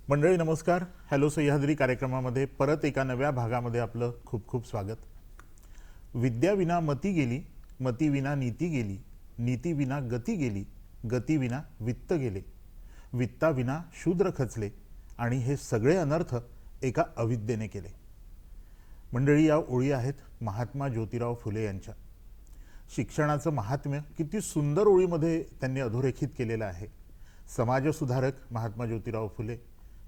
मंडळी नमस्कार. हॅलो सह्याद्री कार्यक्रमामध्ये परत एका नव्या भागामध्ये आपलं खूप खूप स्वागत. विद्याविना मती गेली, मतीविना नीती गेली, नीतीविना गती गेली, गतीविना वित्त गेले, वित्ताविना शूद्र खचले आणि हे सगळे अनर्थ एका अविद्येने केले. मंडळी, या ओळी आहेत महात्मा ज्योतिराव फुले यांच्या. शिक्षणाचं महात्म्य किती सुंदर ओळीमध्ये त्यांनी अधोरेखित केलेलं आहे. समाजसुधारक महात्मा ज्योतिराव फुले,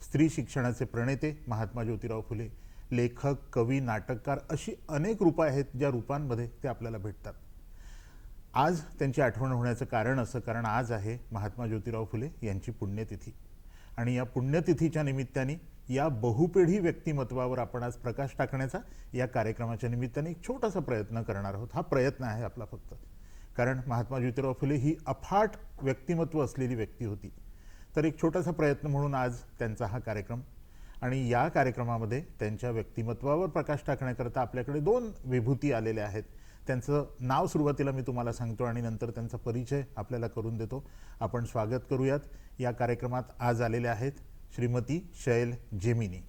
स्त्री शिक्षणाचे प्रणेते महात्मा ज्योतिराव फुले, लेखक, कवी, नाटककार अशी अनेक रूपं आहेत ज्या रूपांमध्ये ते आपल्याला भेटतात. आज त्यांची आठवण होण्याचं कारण असं, कारण आज आहे महात्मा ज्योतिराव फुले यांची पुण्यतिथी. आणि या पुण्यतिथीच्या निमित्ताने या बहुपेढी व्यक्तिमत्वावर आपण आज प्रकाश टाकण्याचा या कार्यक्रमाच्या निमित्ताने एक छोटासा प्रयत्न करणार आहोत. हा प्रयत्न आहे आपला फक्त, कारण महात्मा ज्योतिराव फुले ही अफाट व्यक्तिमत्व असलेली व्यक्ती होती. तर एक छोटासा प्रयत्न म्हणून आज त्यांचा हा कार्यक्रम. आणि या कार्यक्रमामध्ये त्यांच्या व्यक्तिमत्वावर प्रकाश टाकण्याकरता आपल्याकडे दोन विभूती आलेल्या आहेत. त्यांचं नाव सुरुवातीला मी तुम्हाला सांगतो आणि नंतर त्यांचा परिचय आपल्याला करून देतो. आपण स्वागत करूयात. या कार्यक्रमात आज आलेल्या आहेत श्रीमती शैल जेमिनी.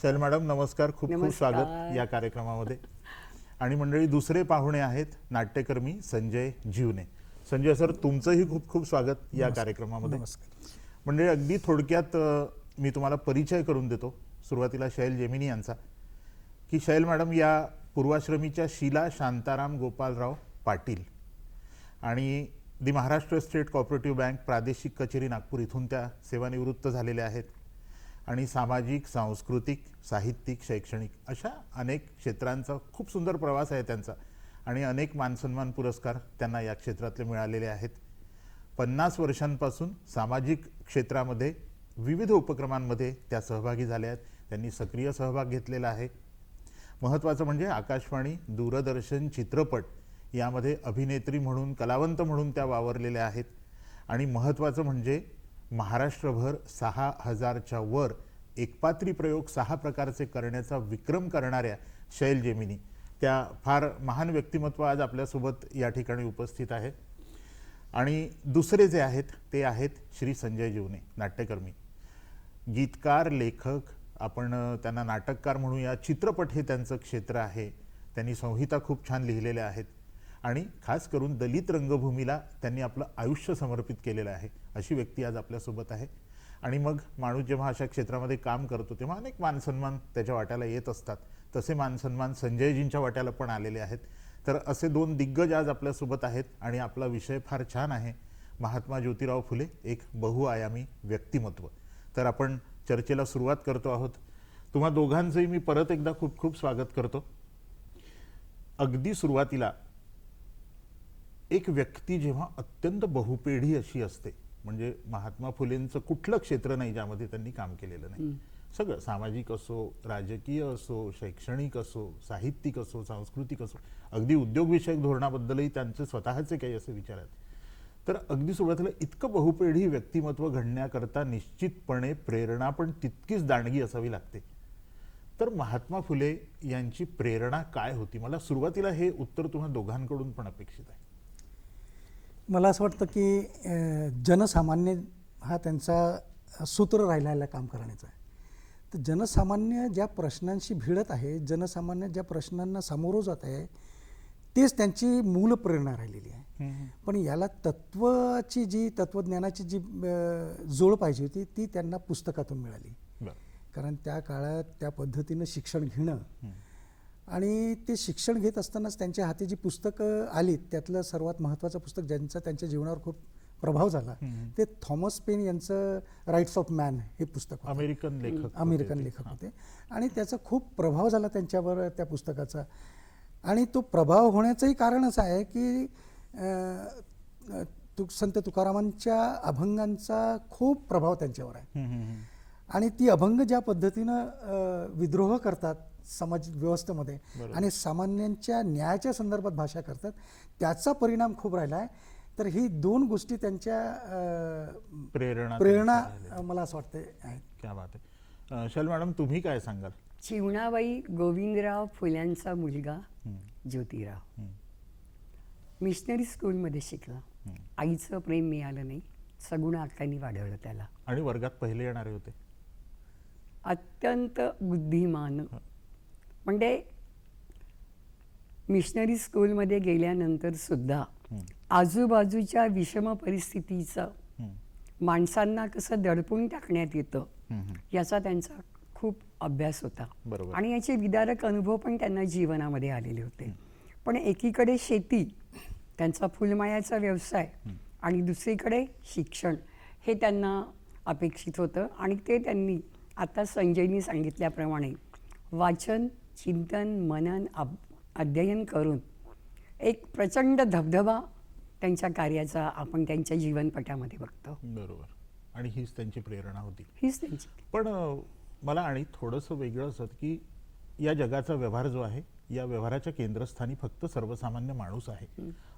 शैल मॅडम नमस्कार, खूप खूप स्वागत या कार्यक्रमामध्ये. आणि मंडळी, दुसरे पाहुणे आहेत नाट्यकर्मी संजय जीवने. संजय सर, तुमचंही खूप खूप स्वागत या कार्यक्रमामध्ये. म्हणजे अगदी थोडक्यात मी तुम्हाला परिचय करून देतो सुरुवातीला शैल जेमिनी यांचा, की शैल मॅडम या पूर्वाश्रमीच्या शीला शांताराम गोपालराव पाटील आणि दी महाराष्ट्र स्टेट कोऑपरेटिव्ह बँक प्रादेशिक कचेरी नागपूर इथून त्या सेवानिवृत्त झालेल्या आहेत. आणि सामाजिक, सांस्कृतिक, साहित्यिक, शैक्षणिक अशा अनेक क्षेत्रांचा खूप सुंदर प्रवास आहे त्यांचा. आणि अनेक मानसन्मान पुरस्कार त्यांना या क्षेत्रातले मिळालेले आहेत. 50 वर्षांपासून सामाजिक क्षेत्रामध्ये विविध उपक्रमांमध्ये त्या सहभागी झाल्या आहेत. त्यांनी सक्रिय सहभाग घेतलेला आहे. महत्त्वाचं म्हणजे आकाशवाणी, दूरदर्शन, चित्रपट यामध्ये अभिनेत्री म्हणून, कलावंत म्हणून त्या वावरलेल्या आहेत. आणि महत्त्वाचं म्हणजे महाराष्ट्रभर 6000च्या वर एकपात्री प्रयोग 6 प्रकारचे करण्याचा विक्रम करणाऱ्या शैल जेमिनी, त्या फार महान व्यक्तिमत्व आज आपल्यासोबत या ठिकाणी उपस्थित आहे. आणि दुसरे जे आहेत ते आहेत श्री संजय जीवने, नाट्यकर्मी, गीतकार, लेखक, आपण त्यांना नाटककार म्हणूया. चित्रपट हे त्यांचं क्षेत्र आहे. त्यांनी संहिता खूप छान लिहिलेल्या आहेत. आणि खास करून दलित रंगभूमीला त्यांनी आपलं आयुष्य समर्पित केलेलं आहे. अशी व्यक्ती आज आपल्यासोबत आहे. आणि मग माणूस जेव्हा अशा क्षेत्रामध्ये काम करतो तेव्हा अनेक मानसन्मान त्याच्या वाट्याला येत असतात. तसे मानसन्मान संजयजींच्या वाट्याला पण आलेले आहेत. तर असे दोन दिग्गज आज आपल्यासोबत आहेत. आणि आपला विषय फार छान आहे, महात्मा ज्योतिराव फुले एक बहुआयामी व्यक्तिमत्व. तर आपण चर्चेला सुरुवात करतो आहोत. तुम्हा दोघांचंही मी परत एकदा खूप खूप स्वागत करतो. अगदी सुरुवातीला एक व्यक्ती जेव्हा अत्यंत बहुपेढी अशी असते, म्हणजे महात्मा फुलेंचं कुठलं क्षेत्र नाही ज्यामध्ये त्यांनी काम केलेलं नाही. सगळं, सामाजिक असो, राजकीय असो, शैक्षणिक असो, साहित्यिक असो, सांस्कृतिक असो, अगदी उद्योगविषयक धोरणाबद्दलही त्यांचे स्वतःचे काही असे विचार आहेत. तर अगदी सुरुवातीला इतकं बहुपेढी व्यक्तिमत्व घडण्याकरता निश्चितपणे प्रेरणा पण तितकीच दांडगी असावी लागते. तर महात्मा फुले यांची प्रेरणा काय होती? मला सुरुवातीला हे उत्तर तुम्हा दोघांकडून पण अपेक्षित आहे. मला असं वाटतं की जनसामान्य हा त्यांचा सूत्र राहिलेला काम करण्याचा आहे. तर जनसामान्य ज्या प्रश्नांशी भिडत आहे, जनसामान्य ज्या प्रश्नांना सामोरं जात आहे, तेच त्यांची मूल प्रेरणा राहिलेली आहे. पण याला तत्त्वज्ञानाची जी जोड पाहिजे होती ती त्यांना पुस्तकातून मिळाली. कारण त्या काळात त्या पद्धतीनं शिक्षण घेणं आणि ते शिक्षण घेत असतानाच त्यांच्या हाती जी पुस्तकं आलीत त्यातलं सर्वात महत्त्वाचं पुस्तक ज्यांचा त्यांच्या जीवनावर खूप प्रभाव झाला ते थॉमस पेन यांचं राईट्स ऑफ मॅन हे पुस्तक होतं. अमेरिकन लेखक होते आणि त्याचा खूप प्रभाव झाला त्यांच्यावर त्या पुस्तकाचा. आणि तो प्रभाव होण्याचंही कारणच आहे की संत तुकारामांच्या अभंगांचा खूप प्रभाव त्यांच्यावर आहे. आणि ती अभंग ज्या पद्धतीनं विद्रोह करतात समाज व्यवस्थेमध्ये आणि सामान्यांच्या न्यायाच्या संदर्भात भाषा करतात त्याचा परिणाम खूप राहिला आहे. तर ही दोन गोष्टी त्यांच्या प्रेरणा मला असं वाटतं आहेत. क्या बात आहे. शैल मॅडम, तुम्ही काय सांगाल? चिवणाबाई गोविंदराव फुल्यांचा मुलगा ज्योतिराव मिशनरी स्कूलमध्ये शिकला. आईचं प्रेम मिळालं नाही, सगुण अक्कांनी वाढवलं त्याला. आणि वर्गात पहिले येणारे होते. अत्यंत बुद्धिमान. म्हणजे मिशनरी स्कूलमध्ये गेल्यानंतर सुद्धा आजूबाजूच्या विषम परिस्थितीचं माणसांना कसं दडपून टाकण्यात येतं याचा त्यांचा खूप अभ्यास होता. आणि याचे विदारक अनुभव पण त्यांना जीवनामध्ये आलेले होते. पण एकीकडे शेती, त्यांचा फुलमाळ्याचा व्यवसाय आणि दुसरीकडे शिक्षण हे त्यांना अपेक्षित होतं. आणि ते त्यांनी आता संजयनी सांगितल्याप्रमाणे वाचन, चिंतन, मनन, अध्ययन करून एक प्रचंड धबधबा त्यांच्या कार्याचा आपण त्यांच्या जीवनपटामध्ये बघतो. बरोबर. आणि हीच त्यांची प्रेरणा होती. हीच त्यांची. पण मला आणि थोडंसं वेगळं असतं की या जगाचा व्यवहार जो आहे या व्यवहाराच्या केंद्रस्थानी फक्त सर्वसामान्य माणूस आहे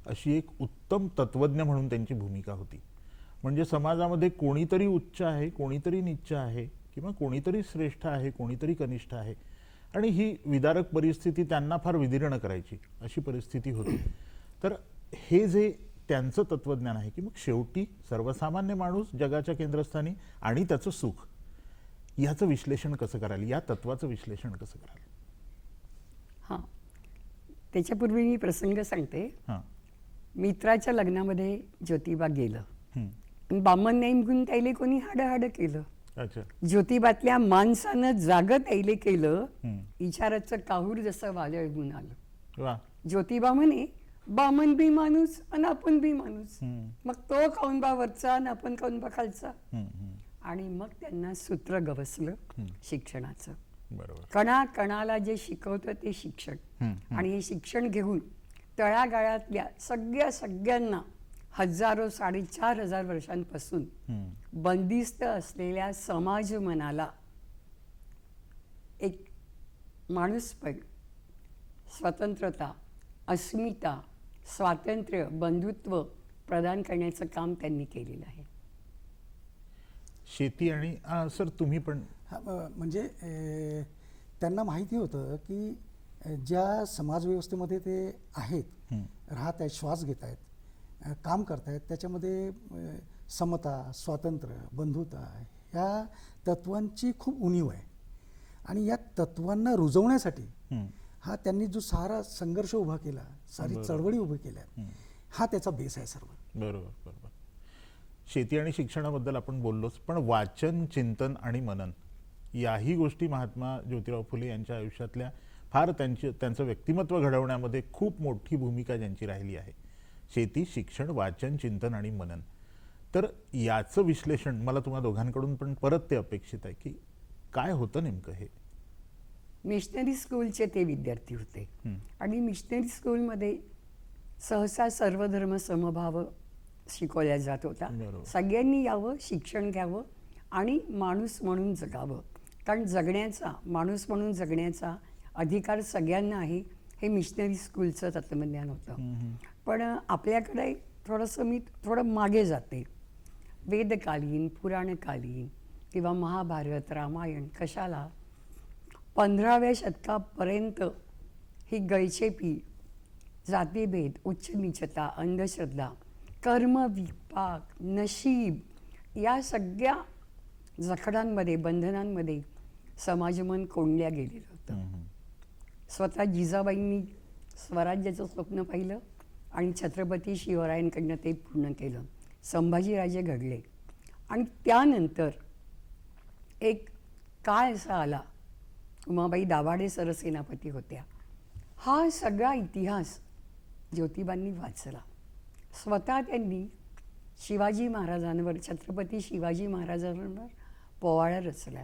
अशी एक उत्तम तत्वज्ञ म्हणून त्यांची भूमिका होती. म्हणजे समाजामध्ये कोणीतरी उच्च आहे, कोणीतरी नीच आहे, किंवा कोणीतरी श्रेष्ठ आहे, कोणीतरी कनिष्ठ आहे. आणि ही विदारक परिस्थिती त्यांना फार विदीर्ण करायची अशी परिस्थिती होती. तर हे जे त्यांचं तत्वज्ञान आहे की मग शेवटी सर्वसामान्य माणूस जगाच्या केंद्रस्थानी आणि त्याचं सुख, याचं विश्लेषण कसं कराल, या तत्वाचं विश्लेषण कसं कराल? हां, त्याच्यापूर्वी मी प्रसंग सांगते. मित्राच्या लग्नामध्ये ज्योतिबा गेलं. बामण नाही म्हणून त्याला कोणी हाड केलं. ज्योतिबातल्या माणसानं जागं त्याले केलं. विचाराचं काहूर जसं वादळ आलं. ज्योतिबा म्हणे बामण बी माणूस आणि आपण बी माणूस, मग तो खाऊन बा वरचा आणि आपण खाऊन बा खालचा. आणि मग त्यांना सूत्र गवसलं शिक्षणाचं. कणा कणाला जे शिकवतं ते शिक्षण. आणि हे शिक्षण घेऊन तळागाळातल्या सगळ्यांना हजारो 4,500 वर्षांपासून बंदिस्त असलेल्या समाज मनाला एक माणूसपण, स्वतंत्रता, अस्मिता, स्वातंत्र्य, बंधुत्व प्रदान करण्याचं काम त्यांनी केलेलं आहे. शेती आणि सर तुम्ही पण म्हणजे त्यांना माहिती होतं की ज्या समाजव्यवस्थेमध्ये ते आहेत, राहत आहेत, श्वास घेत आहेत, काम करतायत, त्याच्यामध्ये समता, स्वातंत्र्य, बंधुता ह्या तत्वांची खूप उणीव आहे. आणि या तत्वांना रुजवण्यासाठी हा त्यांनी जो सारा संघर्ष उभा केला, सारी चळवळी उभी केल्या, हा त्याचा बेस आहे सर्व. बरोबर. शेती आणि शिक्षणाबद्दल आपण बोललोच, पण वाचन, चिंतन आणि मनन याही गोष्टी महात्मा ज्योतिराव फुले यांच्या आयुष्यातल्या फार त्यांचं व्यक्तिमत्व घडवण्यामध्ये खूप मोठी भूमिका ज्यांची राहिली आहे. शेती, शिक्षण, वाचन, चिंतन आणि मनन. तर याचं विश्लेषण मला तुम्हा दोघांकडून पण परत ते अपेक्षित आहे की काय होतं नेमकं हे. मिशनरी स्कूलचे ते विद्यार्थी होते. आणि मिशनरी स्कूलमध्ये सहसा सर्वधर्म समभाव शिकवल्या जात होता. सगळ्यांनी यावं, शिक्षण घ्यावं आणि माणूस म्हणून जगावं. कारण माणूस म्हणून जगण्याचा अधिकार सगळ्यांना आहे, हे मिशनरी स्कूलचं तत्वज्ञान होतं. पण आपल्याकडे मी थोडं मागे जाते. वेदकालीन, पुराणकालीन किंवा महाभारत, रामायण कशाला 15व्या शतकापर्यंत ही गळचेपी, जातीभेद, उच्च नीचता, अंधश्रद्धा, कर्मविपाक, नशीब या सगळ्या जखडांमध्ये, बंधनांमध्ये समाजमन कोंडल्या गेलेलं होतं. स्वतः जिजाबाईंनी स्वराज्याचं स्वप्न पाहिलं आणि छत्रपती शिवरायांकडनं ते पूर्ण केलं. संभाजीराजे घडले आणि त्यानंतर एक काय असा आला. उमाबाई दाभाडे सरसेनापती होत्या. हा सगळा इतिहास ज्योतिबांनी वाचला. स्वतः त्यांनी शिवाजी महाराजांवर, छत्रपती शिवाजी महाराजांवर पोवाडा रचला.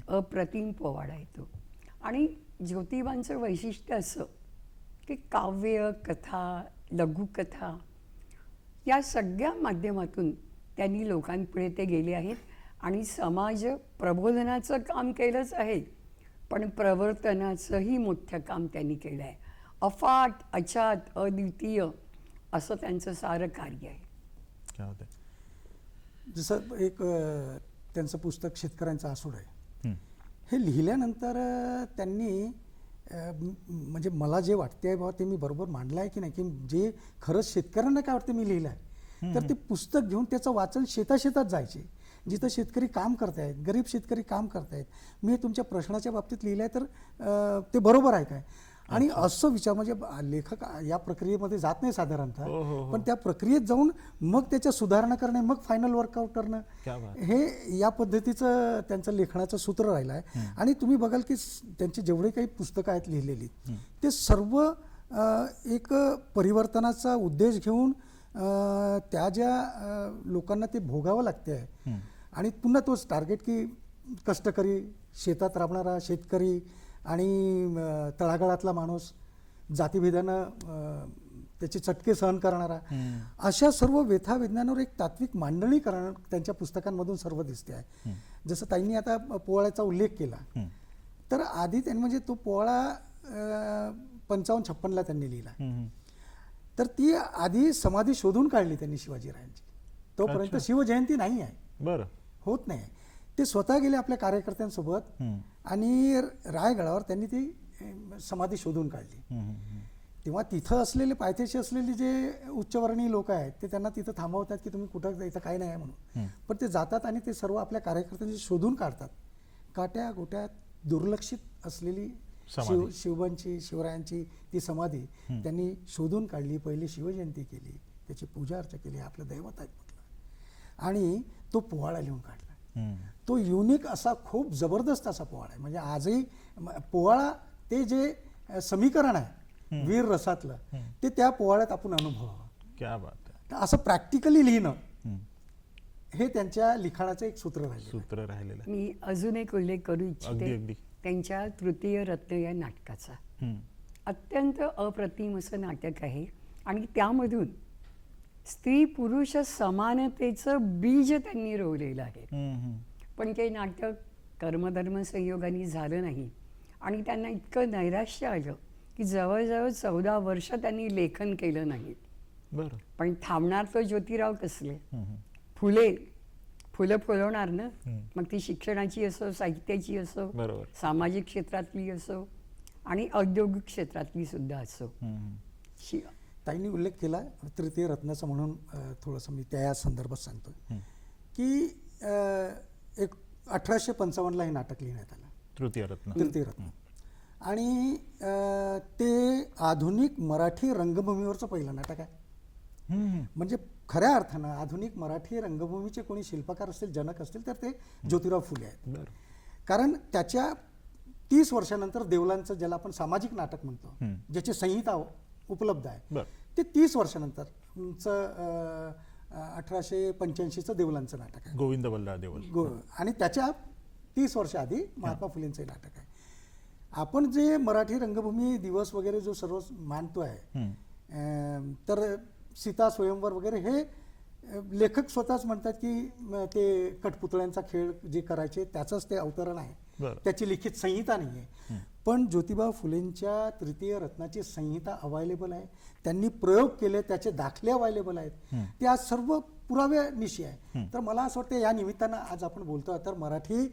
अप्रतिम पोवाडा आहे तो. आणि ज्योतिबांचं वैशिष्ट्य असं की काव्य, कथा, लघुकथा या सगळ्या माध्यमातून त्यांनी लोकांपुढे ते गेले आहेत आणि समाज प्रबोधनाचं काम केलंच आहे, पण प्रवर्तनाचंही मोठं काम त्यांनी केलं आहे. अफाट, अचाट, अद्वितीय असं त्यांचं सारं कार्य आहे. काय होतंय? जसं एक त्यांचं पुस्तक शेतकऱ्यांचा आसूड आहे, हे लिहिल्यानंतर त्यांनी म्हणजे मला जे वाटते बाबा ते मी बरोबर मांडलं आहे की नाही, की जे खरंच शेतकऱ्यांना काय वाटतं मी लिहिलं आहे, तर ते पुस्तक घेऊन त्याचं वाचन शेतात जायचे, जिथं शेतकरी काम करतायत, गरीब शेतकरी काम करतायत. मी हे तुमच्या प्रश्नाच्या बाबतीत लिहिलं आहे तर ते बरोबर आहे काय, आणि असं विचार म्हणजे लेखक या प्रक्रियेमध्ये जात नाही साधारणतः, पण त्या प्रक्रियेत जाऊन मग त्याच्या सुधारणा करणे, मग फायनल वर्कआउट करणं, हे या पद्धतीचं त्यांचं लेखनाचं सूत्र राहिलं आहे. आणि तुम्ही बघाल की त्यांची जेवढे काही पुस्तकं आहेत लिहिलेली, ते सर्व एक परिवर्तनाचा उद्देश घेऊन त्या ज्या लोकांना ते भोगावं लागते आहे, आणि पुन्हा तोच टार्गेट की कष्टकरी, शेतात राबणारा शेतकरी आणि तळागाळातला माणूस, जातीभेदानं त्याचे चटके सहन करणारा, अशा सर्व व्यथा वेदनांवर एक तात्विक मांडणी करणं त्यांच्या पुस्तकांमधून सर्व दिसते आहे. जसं ताईंनी आता पोवाड्याचा उल्लेख केला, तर आधी त्यांनी म्हणजे तो पोवाडा 55-56ला त्यांनी लिहिला, तर ती आधी समाधी शोधून काढली त्यांनी शिवाजीरायांची. तोपर्यंत शिवजयंती नाही आहे, बरं, होत नाही. ते स्वतः गेले आपल्या कार्यकर्त्यांसोबत आणि रायगडावर त्यांनी ती समाधी शोधून काढली. तेव्हा तिथं असलेले पायथ्याशी असलेले जे उच्चवर्णीय लोक आहेत ते त्यांना तिथं थांबवतात की तुम्ही कुठं जायचं, काय नाही आहे म्हणून, पण ते जातात आणि ते सर्व आपल्या कार्यकर्त्यांची शोधून काढतात. काट्या गोट्यात दुर्लक्षित असलेली शिवरायांची ती समाधी त्यांनी शोधून काढली. पहिली शिवजयंती केली, त्याची पूजा अर्चा केली, आपलं दैवत आहेत म्हटलं, आणि तो पोवाडा लिहून काढला. तो युनिक असा, खूप जबरदस्त असा पोवाडा आहे. म्हणजे आजही पोवाडा ते जे समीकरण आहे वीर रसातलं, ते त्या पोवाड्यात आपण अनुभवावं. क्या बात आहे. असं प्रॅक्टिकली लिहिणं हे त्यांच्या लिखाणाचं एक सूत्र राहिलेलं. मी अजून एक उल्लेख करू अगदी. इच्छिते त्यांच्या तृतीय रत्न या नाटकाचा. अत्यंत अप्रतिम असं नाटक आहे आणि त्यामधून स्त्री पुरुष समानतेचं बीज त्यांनी रोवलेलं आहे. पण ते नाटक कर्मधर्म संयोगाने झालं नाही आणि त्यांना इतकं नैराश्य आलं की जवळजवळ 14 वर्ष त्यांनी लेखन केलं नाही. बरं, पण थांबणार तो ज्योतिराव कसले. फुलं फुलवणार ना, मग ती शिक्षणाची असो, साहित्याची असो, बरोबर, सामाजिक क्षेत्रातली असो आणि औद्योगिक क्षेत्रातली सुद्धा असो. ताईंनी उल्लेख केला तृतीय रत्नाचा, म्हणून थोडंसं मी त्या संदर्भात सांगतो की एक 1855ला हे नाटक लिहिण्यात आलं, तृतीय रत्न, आणि ते आधुनिक मराठी रंगभूमीवरचं पहिलं नाटक आहे. म्हणजे खऱ्या अर्थानं आधुनिक मराठी रंगभूमीचे कोणी शिल्पकार असतील, जनक असतील, तर ते ज्योतिराव फुले आहेत. कारण त्याच्या 30 वर्षानंतर देवलांचं, ज्याला आपण सामाजिक नाटक म्हणतो, ज्याची संहिता उपलब्ध आहे, ते 30 वर्षानंतर 1885चं देवलांचं नाटक आहे, गोविंद बल्लाळ देवल, आणि त्याच्या 30 वर्ष आधी महात्मा फुलेंचं नाटक आहे. आपण जे मराठी रंगभूमी दिवस वगैरे जो सर्व मानतो आहे, तर सीता स्वयंवर वगैरे हे लेखक स्वतःच म्हणतात की ते कठपुतळ्यांचा खेळ जे करायचे त्याचंच ते अवतरण आहे, त्याची लिखित संहिता नाही आहे. पण ज्योतिबा फुलेंच्या तृतीय रत्नाची संहिता अवेलेबल आहे, त्यांनी प्रयोग केले, त्याचे दाखले अवेलेबल आहेत, ते आज सर्व पुराव्यानिशी आहे. तर मला असं वाटतं या निमित्तानं आज आपण बोलतो तर मराठी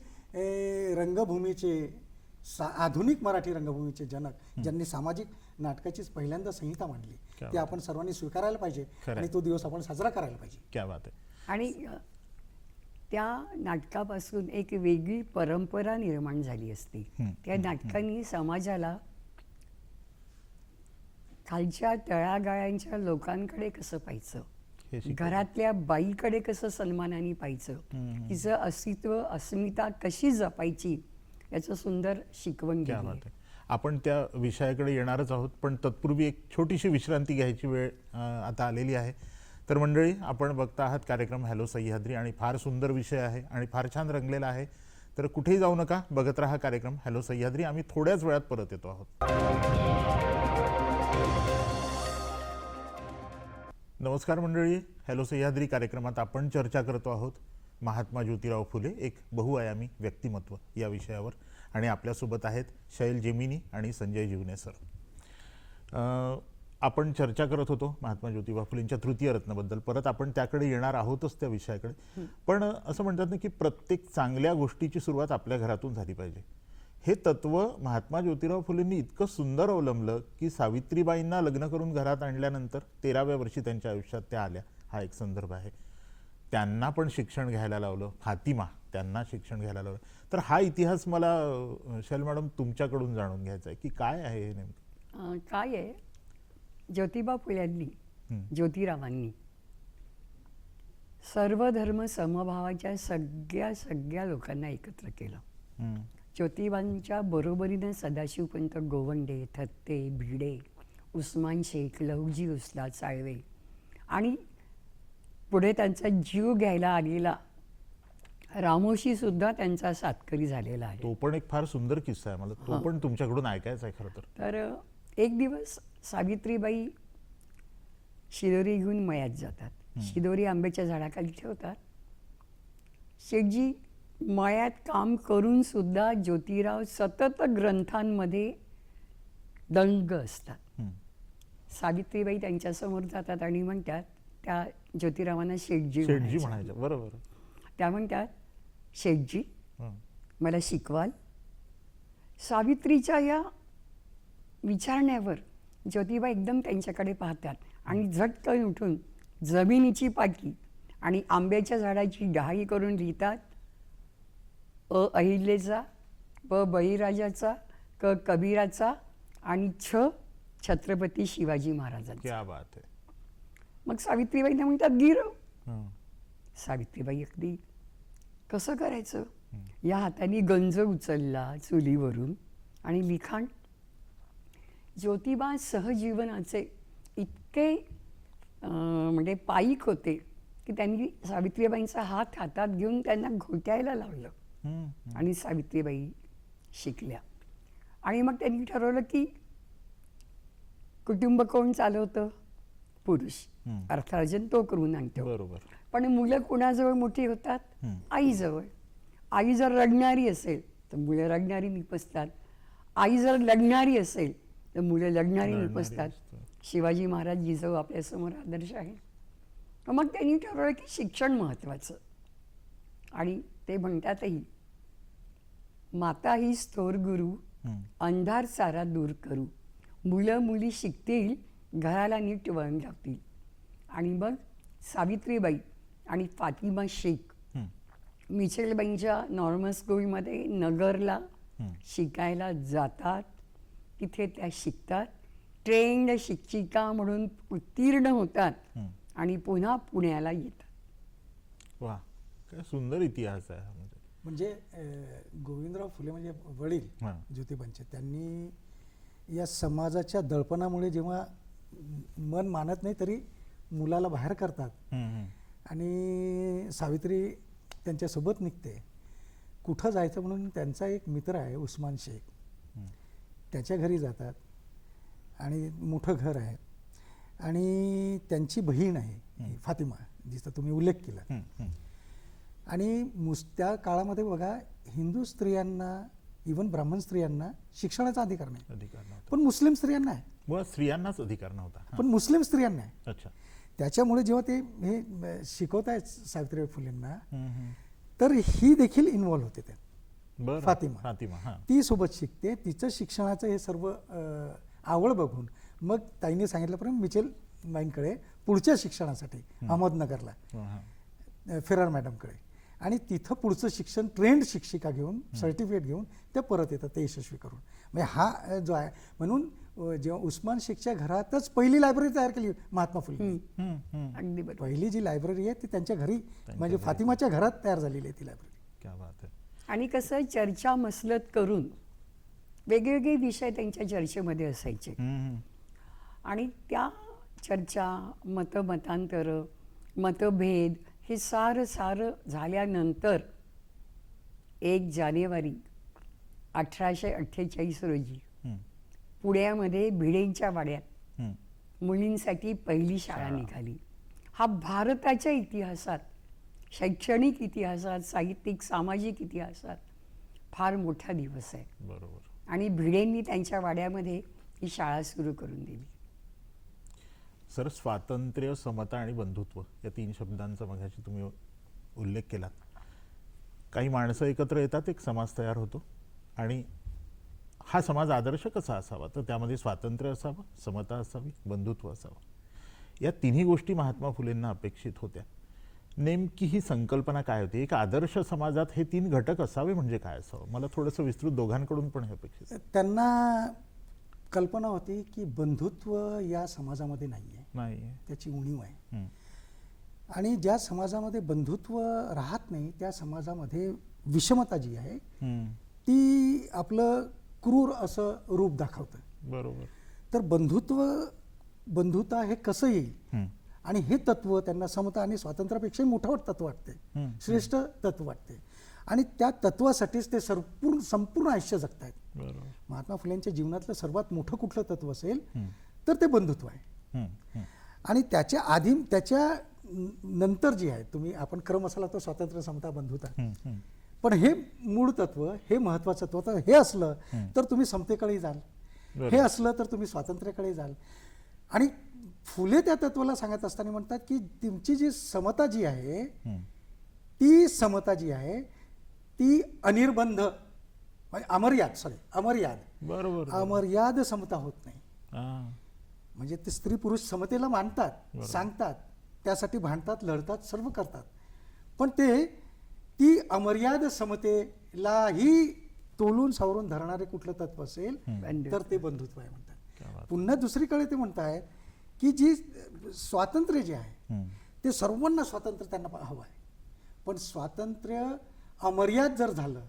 रंगभूमीचे, आधुनिक मराठी रंगभूमीचे जनक, ज्यांनी सामाजिक नाटकाचीच पहिल्यांदा संहिता मांडली, ती आपण सर्वांनी स्वीकारायला पाहिजे आणि तो दिवस आपण साजरा करायला पाहिजे. क्या बात आहे. आणि त्या नाटकापासून एक वेगळी परंपरा निर्माण झाली असती. त्या नाटकांनी समाजाला खालच्या तळागाळ्यांच्या लोकांकडे कसं पाहायचं, घरातल्या बाईकडे कसं सन्मानाने पाहायचं, तिचं अस्तित्व, अस्मिता कशी जपायची याचं सुंदर शिकवण क्या दिली बात आहे. आहे. आपण त्या विषयाकडे येणारच आहोत, पण तत्पूर्वी एक छोटीशी विश्रांती घ्यायची वेळ आता आलेली आहे. तर मंडळी, आपण बघता आहात कार्यक्रम हॅलो सह्याद्री आणि फार सुंदर विषय आहे आणि फार छान रंगलेला आहे. तर कुठेही जाऊ नका, बघत राहा कार्यक्रम हॅलो सह्याद्री. आम्ही थोड्याच वेळात परत येतो आहोत. नमस्कार मंडळी, हॅलो सह्याद्री कार्यक्रमात आपण चर्चा करतो आहोत महात्मा ज्योतिराव फुले एक बहुआयामी व्यक्तिमत्व या विषयावर. आणि आपल्यासोबत आहेत शैल जेमिनी आणि संजय जीवने सर. आपण चर्चा करत होतो महात्मा ज्योतिबा फुलेंच्या तृतीय रत्नाबद्दल. परत आपण त्याकडे येणार आहोतच त्या विषयाकडे. पण असं म्हणतात ना की प्रत्येक चांगल्या गोष्टीची सुरुवात आपल्या घरातून झाली पाहिजे. हे तत्व महात्मा ज्योतिराव फुलेंनी इतकं सुंदर अवलंबलं की सावित्रीबाईंना लग्न करून घरात आणल्यानंतर 13व्या वर्षी त्यांच्या आयुष्यात त्या आल्या. हा एक संदर्भ आहे. त्यांना पण शिक्षण घ्यायला लावलं. फातिमा त्यांना शिक्षण घ्यायला लावलं. तर हा इतिहास मला शैल मॅडम तुमच्याकडून जाणून घ्यायचा आहे की काय आहे हे नेमकं. काय आहे, ज्योतिबा फुल्यांनी, ज्योतिरावांनी सर्व धर्म समभावाच्या सगळ्या लोकांना एकत्र केलं. ज्योतिबांच्या बरोबरीनं सदाशिवपंत गोवंडे, थत्ते, भिडे, उस्मान शेख, लहुजी उस्ताद साळवे आणि पुढे त्यांचा जीव घ्यायला आलेला रामोशी सुद्धा त्यांचा सातकरी झालेला आहे. तो पण एक फार सुंदर किस्सा आहे. मला तो पण तुमच्याकडून ऐकायचा आहे खरं तर. तर एक दिवस सावित्रीबाई शिदोरी घेऊन मयात जातात. शिदोरी आंब्याच्या झाडाखाली ठेवतात. शेठजी मयात काम करून सुद्धा ज्योतिराव सतत ग्रंथांमध्ये दंग असतात. सावित्रीबाई त्यांच्यासमोर जातात आणि म्हणतात, त्या ज्योतिरावांना शेठजी म्हणायच्या. बरोबर. त्या म्हणतात, शेठजी मला शिकवाल. सावित्रीच्या या विचारण्यावर ज्योतिबा एकदम त्यांच्याकडे पाहतात आणि झटकन उठून जमिनीची पाटी आणि आंब्याच्या झाडाची डहाळी करून लिहितात, अ अहिल्याचा, ब बळीराजाचा, क कबीराचा आणि छ छत्रपती शिवाजी महाराजांचा. क्या बात आहे. मग सावित्रीबाईंना म्हणतात, गिरव. सावित्रीबाई अगदी कसं करायचं, या हाताने गंज उचलला चुलीवरून आणि लिखाण. ज्योतिबा सहजीवनाचे इतके म्हणजे पाईक होते की त्यांनी सावित्रीबाईंचा हात हातात घेऊन त्यांना घोटायला लावलं आणि सावित्रीबाई शिकल्या. आणि मग त्यांनी ठरवलं की कुटुंब कोण चालवतं, पुरुष. अर्थार्जन तो करून आणतो. बरोबर. पण मुलं कुणाजवळ मोठी होतात, आईजवळ. आई जर रडणारी असेल तर मुलं रडणारी निपजतात. आई जर लढणारी असेल तर मुलं लढणारी निपजतात. शिवाजी महाराज जिजाऊ आपल्यासमोर आदर्श आहे. मग त्यांनी ठरवलं की शिक्षण महत्त्वाचं. आणि ते म्हणतातही, माता ही थोर गुरु, अंधार सारा दूर करू, मुलं मुली शिकतील, घराला नीट वळण लावतील. आणि मग सावित्रीबाई आणि फातिमा शेख मिचेलबाईंच्या नॉर्मल स्कूलमध्ये नगरला शिकायला जातात. तिथे त्या शिकतात, ट्रेंड शिक्षिका म्हणून उत्तीर्ण होतात आणि पुन्हा पुण्याला येतात. वा, काय सुंदर इतिहास आहे. म्हणजे गोविंदराव फुले म्हणजे वडील ज्योतिबांचे, त्यांनी या समाजाच्या दडपणामुळे जेव्हा मन मानत नाही तरी मुलाला बाहेर करतात आणि सावित्री त्यांच्यासोबत निघते. कुठं जायचं म्हणून त्यांचा एक मित्र आहे उस्मान शेख, त्याच्या घरी जातात आणि मोठं घर आहे आणि त्यांची बहीण आहे फातिमा, जिचा तुम्ही उल्लेख केला. आणि त्या काळामध्ये बघा, हिंदू स्त्रियांना, इव्हन ब्राह्मण स्त्रियांना शिक्षणाचा अधिकार नाही, पण मुस्लिम स्त्रियांना आहे. मुळात स्त्रियांनाच अधिकार नव्हता, पण मुस्लिम स्त्रियांना आहे. अच्छा. त्याच्यामुळे जेव्हा ते हे शिकवत आहेत सावित्रीबाई फुलेंना, तर ही देखील इन्व्हॉल्व होते त्यात. फातिमा ती सोबत शिकते. तिचं शिक्षणाचं हे सर्व आवड बघून मग ताईने सांगितल्याप्रमाणे मिचेल बाईंकडे पुढच्या शिक्षणासाठी अहमदनगरला फेरार मॅडमकडे, आणि तिथं पुढचं शिक्षण ट्रेंड शिक्षिका घेऊन सर्टिफिकेट घेऊन ते परत येतात ते यशस्वी करून. म्हणजे हा जो आहे, म्हणून जेव्हा उस्मान शेखच्या घरातच पहिली लायब्ररी तयार केली महात्मा फुले. अगदी बरोबर. पहिली जी लायब्ररी आहे ती त्यांच्या घरी म्हणजे फातिमाच्या घरात तयार झालेली आहे ती लायब्ररी. क्या बात आहे. आणि कसं चर्चा मसलत करून वेगवेगळे विषय त्यांच्या चर्चेमध्ये असायचे. आणि त्या चर्चा, मतमतांतरं, मतभेद हे सारं झाल्यानंतर 1 जानेवारी 1848 रोजी पुण्यामध्ये भिडेंच्या वाड्यात मुलींसाठी पहिली शाळा निघाली. हा भारताच्या इतिहासात, शैक्षणिक इतिहासात, साहित्यिक सामाजिक इतिहासात फार मोठा दिवस आहे. बरोबर. आणि भिडेंनी त्यांच्या वाड्यामध्ये ही शाळा सुरू करून दिली. सर, स्वातंत्र्य, समता आणि बंधुत्व या 3 शब्दांचा मगाशी तुम्ही उल्लेख केलात. काही माणसं एकत्र येतात, एक समाज तयार होतो. आणि हा समाज आदर्श कसा असावा, तर त्यामध्ये स्वातंत्र्य असावं, समता असावी, बंधुत्व असावं. या तिन्ही गोष्टी महात्मा फुलेंना अपेक्षित होत्या. नेमकी ही संकल्पना काय होती? एक आदर्श समाजात हे 3 घटक असावे म्हणजे काय असावं? मला थोडंसं विस्तृत दोघांकडून पण हे अपेक्षित आहे. त्यांना कल्पना होती की बंधुत्व या समाजामध्ये नाही नाही. त्याची उणीव आहे. आणि ज्या समाजामध्ये बंधुत्व राहत नाही त्या समाजामध्ये विषमता जी आहे ती आपलं क्रूर असं रूप दाखवतं. बरोबर. तर बंधुता हे कसं येईल, आणि हे तत्व त्यांना समता आणि स्वातंत्र्यापेक्षाही मोठं तत्व वाटते, श्रेष्ठ तत्व वाटते. आणि त्या तत्वासाठीच ते संपूर्ण आयुष्य जगतायत. बरोबर. महात्मा फुलेंच्या जीवनातलं सर्वात मोठं कुठलं तत्व असेल तर ते बंधुत्व आहे. आणि त्याच्या नंतर जी आहे, आपण क्रम असाला तो स्वातंत्र्य, समता, बंधुता, पण हे मूळ तत्व, हे महत्वाचं तत्व हे असलं तर तुम्ही समतेकडे जाल, हे असलं तर तुम्ही स्वातंत्र्याकडे जाल. आणि फुले त्या तत्वाला सांगत असताना म्हणतात की तुमची जी समता जी आहे, ती समता जी आहे ती अनिर्बंध म्हणजे अमर्याद बरोबर. अमर्याद समता होत नाही. म्हणजे ते स्त्री पुरुष समतेला मानतात, सांगतात, त्यासाठी भांडतात, लढतात, सर्व करतात. पण ती अमर्याद समतेलाही तोलून सावरून धरणारे कुठलं तत्व असेल तर ते बंधुत्व आहे म्हणतात. पुन्हा दुसरीकडे ते म्हणतायत की जी स्वातंत्र्य जे आहे ते सर्वांना स्वातंत्र्य त्यांना हवं आहे. पण स्वातंत्र्य अमर्याद जर झालं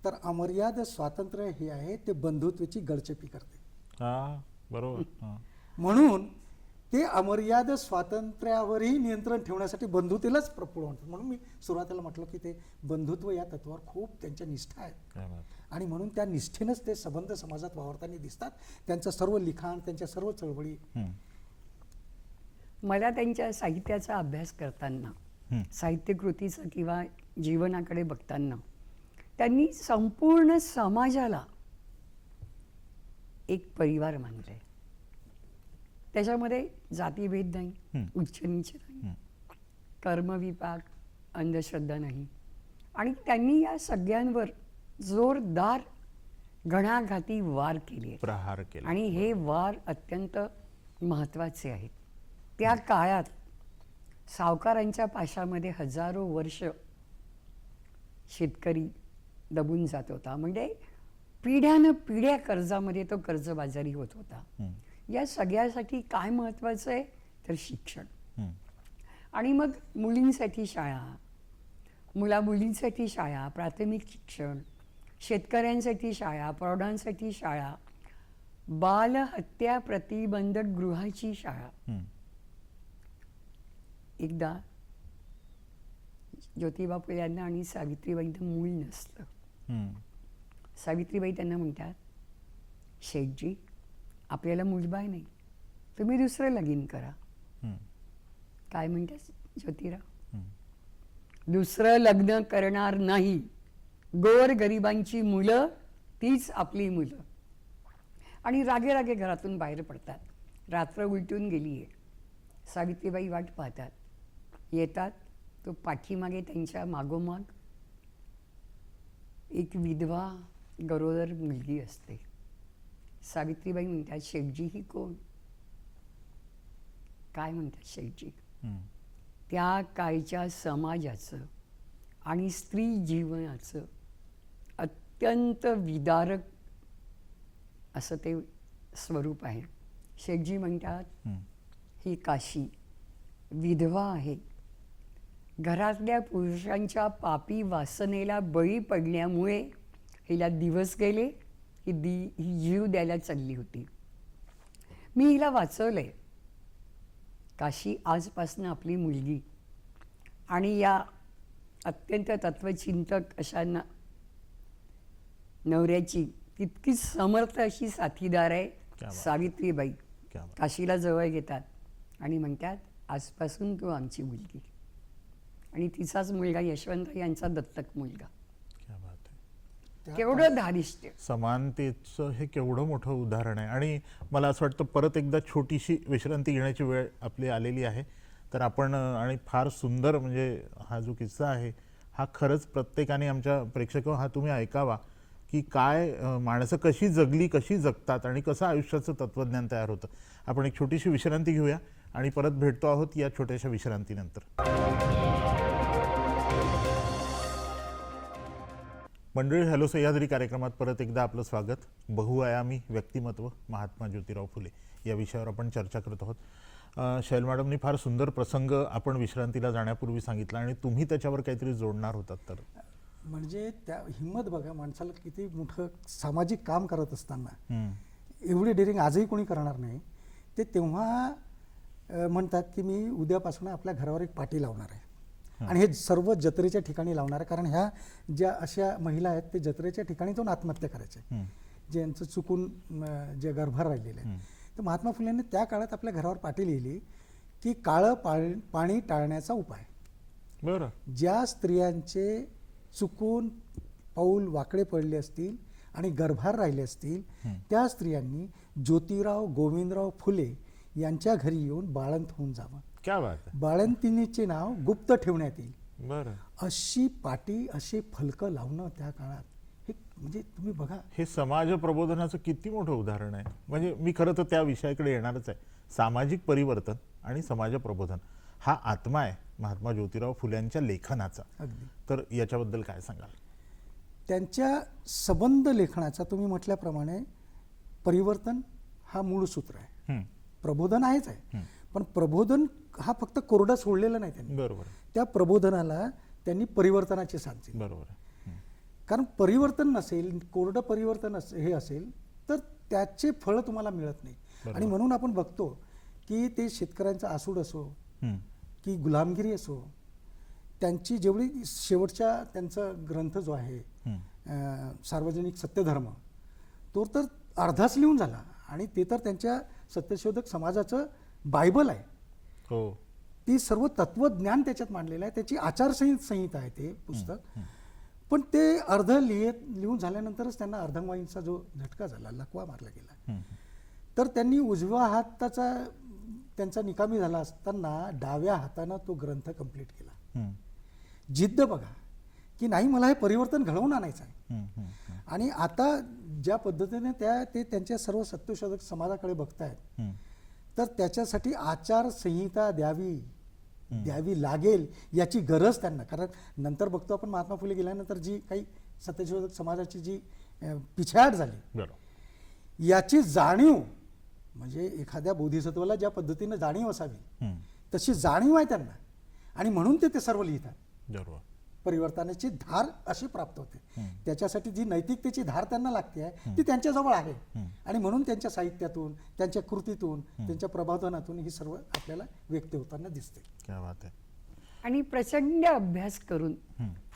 तर अमर्याद स्वातंत्र्य हे आहे ते बंधुत्वाची गळचेपी करते. बरोबर. म्हणून ते अमर्याद स्वातंत्र्यावरही नियंत्रण ठेवण्यासाठी बंधुतेलाच पुढे म्हणतात. म्हणून मी सुरुवातीला म्हटलं की ते बंधुत्व या तत्वावर खूप त्यांच्या निष्ठा आहे. आणि म्हणून त्या निष्ठेनंच ते सबंध समाजात वावरताना दिसतात. त्यांचं सर्व लिखाण, त्यांच्या सर्व चळवळी. मला त्यांच्या साहित्याचा अभ्यास करताना, साहित्य कृतीचं किंवा जीवनाकडे बघताना त्यांनी संपूर्ण समाजाला एक परिवार मानलंय. त्याच्यामध्ये जातीभेद नाही, उच्च नीच नाही, कर्मविपाक, अंधश्रद्धा नाही. आणि त्यांनी या सगळ्यांवर जोरदार घणाघाती वार केले, प्रहार केले. आणि हे वार अत्यंत महत्त्वाचे आहेत. त्या काळात सावकारांच्या पाशामध्ये हजारो वर्ष शेतकरी दबून जात होता. म्हणजे पिढ्या कर्जामध्ये तो कर्जबाजारी होत होता. या सगळ्यासाठी काय महत्त्वाचं आहे तर शिक्षण. आणि मग मुलींसाठी शाळा, मुलींसाठी शाळा, प्राथमिक शिक्षण, शेतकऱ्यांसाठी शाळा, प्रौढांसाठी शाळा, बालहत्या प्रतिबंधक गृहाची शाळा. एकदा ज्योतिबा फुले यांना आणि सावित्रीबाईंना मूल नसलं. सावित्रीबाई त्यांना म्हणतात, शेठजी आपल्याला मुलबाळ नाही, तुम्ही दुसरं लगीन करा. काय म्हणतात ज्योतिराव? दुसरं लग्न करणार नाही, गोर गरिबांची मुलं तीच आपली मुलं. आणि रागे रागे घरातून बाहेर पडतात. रात्र उलटून गेली आहे. सावित्रीबाई वाट पाहतात. येतात तो पाठीमागे त्यांच्या मागोमाग एक विधवा गरोदर मुलगी असते. सावित्रीबाई म्हणतात, शेठजी ही कोण? काय म्हणतात शेठजी? त्या काळच्या समाजाचं आणि स्त्री जीवनाचं अत्यंत विदारक असं ते स्वरूप आहे. शेठजी म्हणतात, ही काशी विधवा आहे, घरातल्या पुरुषांच्या पापी वासनेला बळी पडल्यामुळे हिला दिवस गेले, ही जीव द्यायला चालली होती. मी हिला वाचवलंय. काशी आजपासून आपली मुलगी आणि या अत्यंत तत्वचिंतक अशा नवऱ्याची तितकीच समर्थ अशी साथीदार आहे बात. सावित्रीबाई. क्या बात. काशीला जवळ घेतात आणि म्हणतात आजपासून तू आमची मुलगी. आणि तिचाच मुलगा यशवंत यांचा दत्तक मुलगा. क्या बात आहे. केवढं धारिष्ट्य. समानतेचं हे केवढं मोठं उदाहरण आहे. आणि मला असं वाटतं परत एकदा छोटीशी विश्रांती घेण्याची वेळ आपली आलेली आहे. तर आपण आणि फार सुंदर म्हणजे हा जो किस्सा आहे हा खरंच प्रत्येकाने आमच्या प्रेक्षक हा तुम्ही ऐकावा की काय माणसं कशी जगली, कशी जगतात आणि कसं आयुष्याचं तत्त्वज्ञान तयार होतं. आपण एक छोटीशी विश्रांती घेऊया आणि परत भेटतो आहोत या छोट्याशा विश्रांतीनंतर. मंडळी, हॅलो सह्याद्री कार्यक्रमात परत एकदा आपलं स्वागत. बहुआयामी व्यक्तिमत्व महात्मा ज्योतिराव फुले या विषयावर आपण चर्चा करत आहोत. शैल मॅडमनी फार सुंदर प्रसंग आपण विश्रांतीला जाण्यापूर्वी सांगितला आणि तुम्ही त्याच्यावर काहीतरी जोडणार होतात. तर म्हणजे त्या हिंमत बघा, माणसाला किती मोठं सामाजिक काम करत असताना एवढी डेअरिंग आजही कोणी करणार नाही. ते तेव्हा म्हणतात की मी उद्यापासून आपल्या घरावर एक पाटी लावणार आहे आणि हे सर्व जत्रेच्या ठिकाणी लावणार आहे. कारण ह्या ज्या अशा महिला आहेत ते जत्रेच्या ठिकाणी जाऊन आत्महत्या करायचे, ज्यांचं चुकून जे गर्भार राहिलेले आहे. तर महात्मा फुलेंनी त्या काळात आपल्या घरावर पाटी लिहिली की काळं पाणी टाळण्याचा उपाय. बरं. ज्या स्त्रियांचे चुकून पाऊल वाकडे पडले असतील आणि गर्भार राहिले असतील त्या स्त्रियांनी ज्योतिराव गोविंदराव फुले यांच्या घरी येऊन बाळंत होऊन जावं. क्या बात आहे. बाळंतिणीचे नाव गुप्त ठेवण्यात येईल. बरं. अशी पाटी, असे फलकं लावणं त्या काळात हे म्हणजे तुम्ही बघा. हे समाज प्रबोधनाचं किती मोठं उदाहरण आहे. म्हणजे मी खरं तर त्या विषयाकडे येणारच आहे. सामाजिक परिवर्तन आणि समाज प्रबोधन हा आत्मा आहे महात्मा ज्योतिराव फुल्यांच्या लेखनाचा. अगदी. तर याच्याबद्दल काय सांगाल? त्यांच्या सबंध लेखनाचा तुम्ही म्हटल्याप्रमाणे परिवर्तन हा मूळ सूत्र आहे. प्रबोधन आहेच आहे, पण प्रबोधन हा फक्त कोरडं सोडलेलं नाही त्यांनी. बरोबर. त्या प्रबोधनाला त्यांनी परिवर्तनाची साथ दिली. बरोबर. कारण परिवर्तन नसेल, कोरडं परिवर्तन हे असेल तर त्याचे फळं तुम्हाला मिळत नाही. आणि म्हणून आपण बघतो की ते शेतकऱ्यांचा आसूड असो की गुलामगिरी असो, त्यांची जेवढी शेवटच्या त्यांचा ग्रंथ जो आहे सार्वजनिक सत्यधर्म, तो तर अर्धाच लिहून झाला आणि ते तर त्यांच्या सत्यशोधक समाजाचं बायबल आहे. हो. ती सर्व तत्वज्ञान त्याच्यात मांडलेलं आहे. त्याची आचारसंहिता आहे ते पुस्तक. पण ते लिहून झाल्यानंतरच त्यांना अर्धांगवायूचा जो झटका झाला, लकवा मारला गेला. तर त्यांनी उजव्या हाताचा त्यांचा निकामी झाला असताना डाव्या हातानं तो ग्रंथ कंप्लीट केला. जिद्द बघा की नाही, मला हे परिवर्तन घडवून आणायचं आहे. आणि आता ज्या पद्धतीने ते त्यांच्या सर्व सत्यशोधक समाजाकडे बघतायत, तर त्याच्यासाठी आचारसंहिता द्यावी लागेल याची गरज त्यांना. कारण नंतर बघतो आपण महात्मा फुले गेल्यानंतर जी काही सत्यशोधक समाजाची जी पिछेहाट झाली, याची जाणीव म्हणजे एखाद्या बोधिसत्वाला ज्या पद्धतीने जाणीव असावी तशी जाणीव आहे त्यांना. आणि म्हणून ते सर्व लिहितात. बरोबर. परिवर्तनाची धार अशी प्राप्त होते. त्याच्यासाठी जी नैतिकतेची धार त्यांना लागते आहे ती त्यांच्याजवळ आहे. आणि म्हणून त्यांच्या साहित्यातून, त्यांच्या कृतीतून, त्यांच्या प्रबोधनातून ही सर्व आपल्याला व्यक्त होताना दिसते. क्या बात आहे. आणि प्रचंड अभ्यास करून,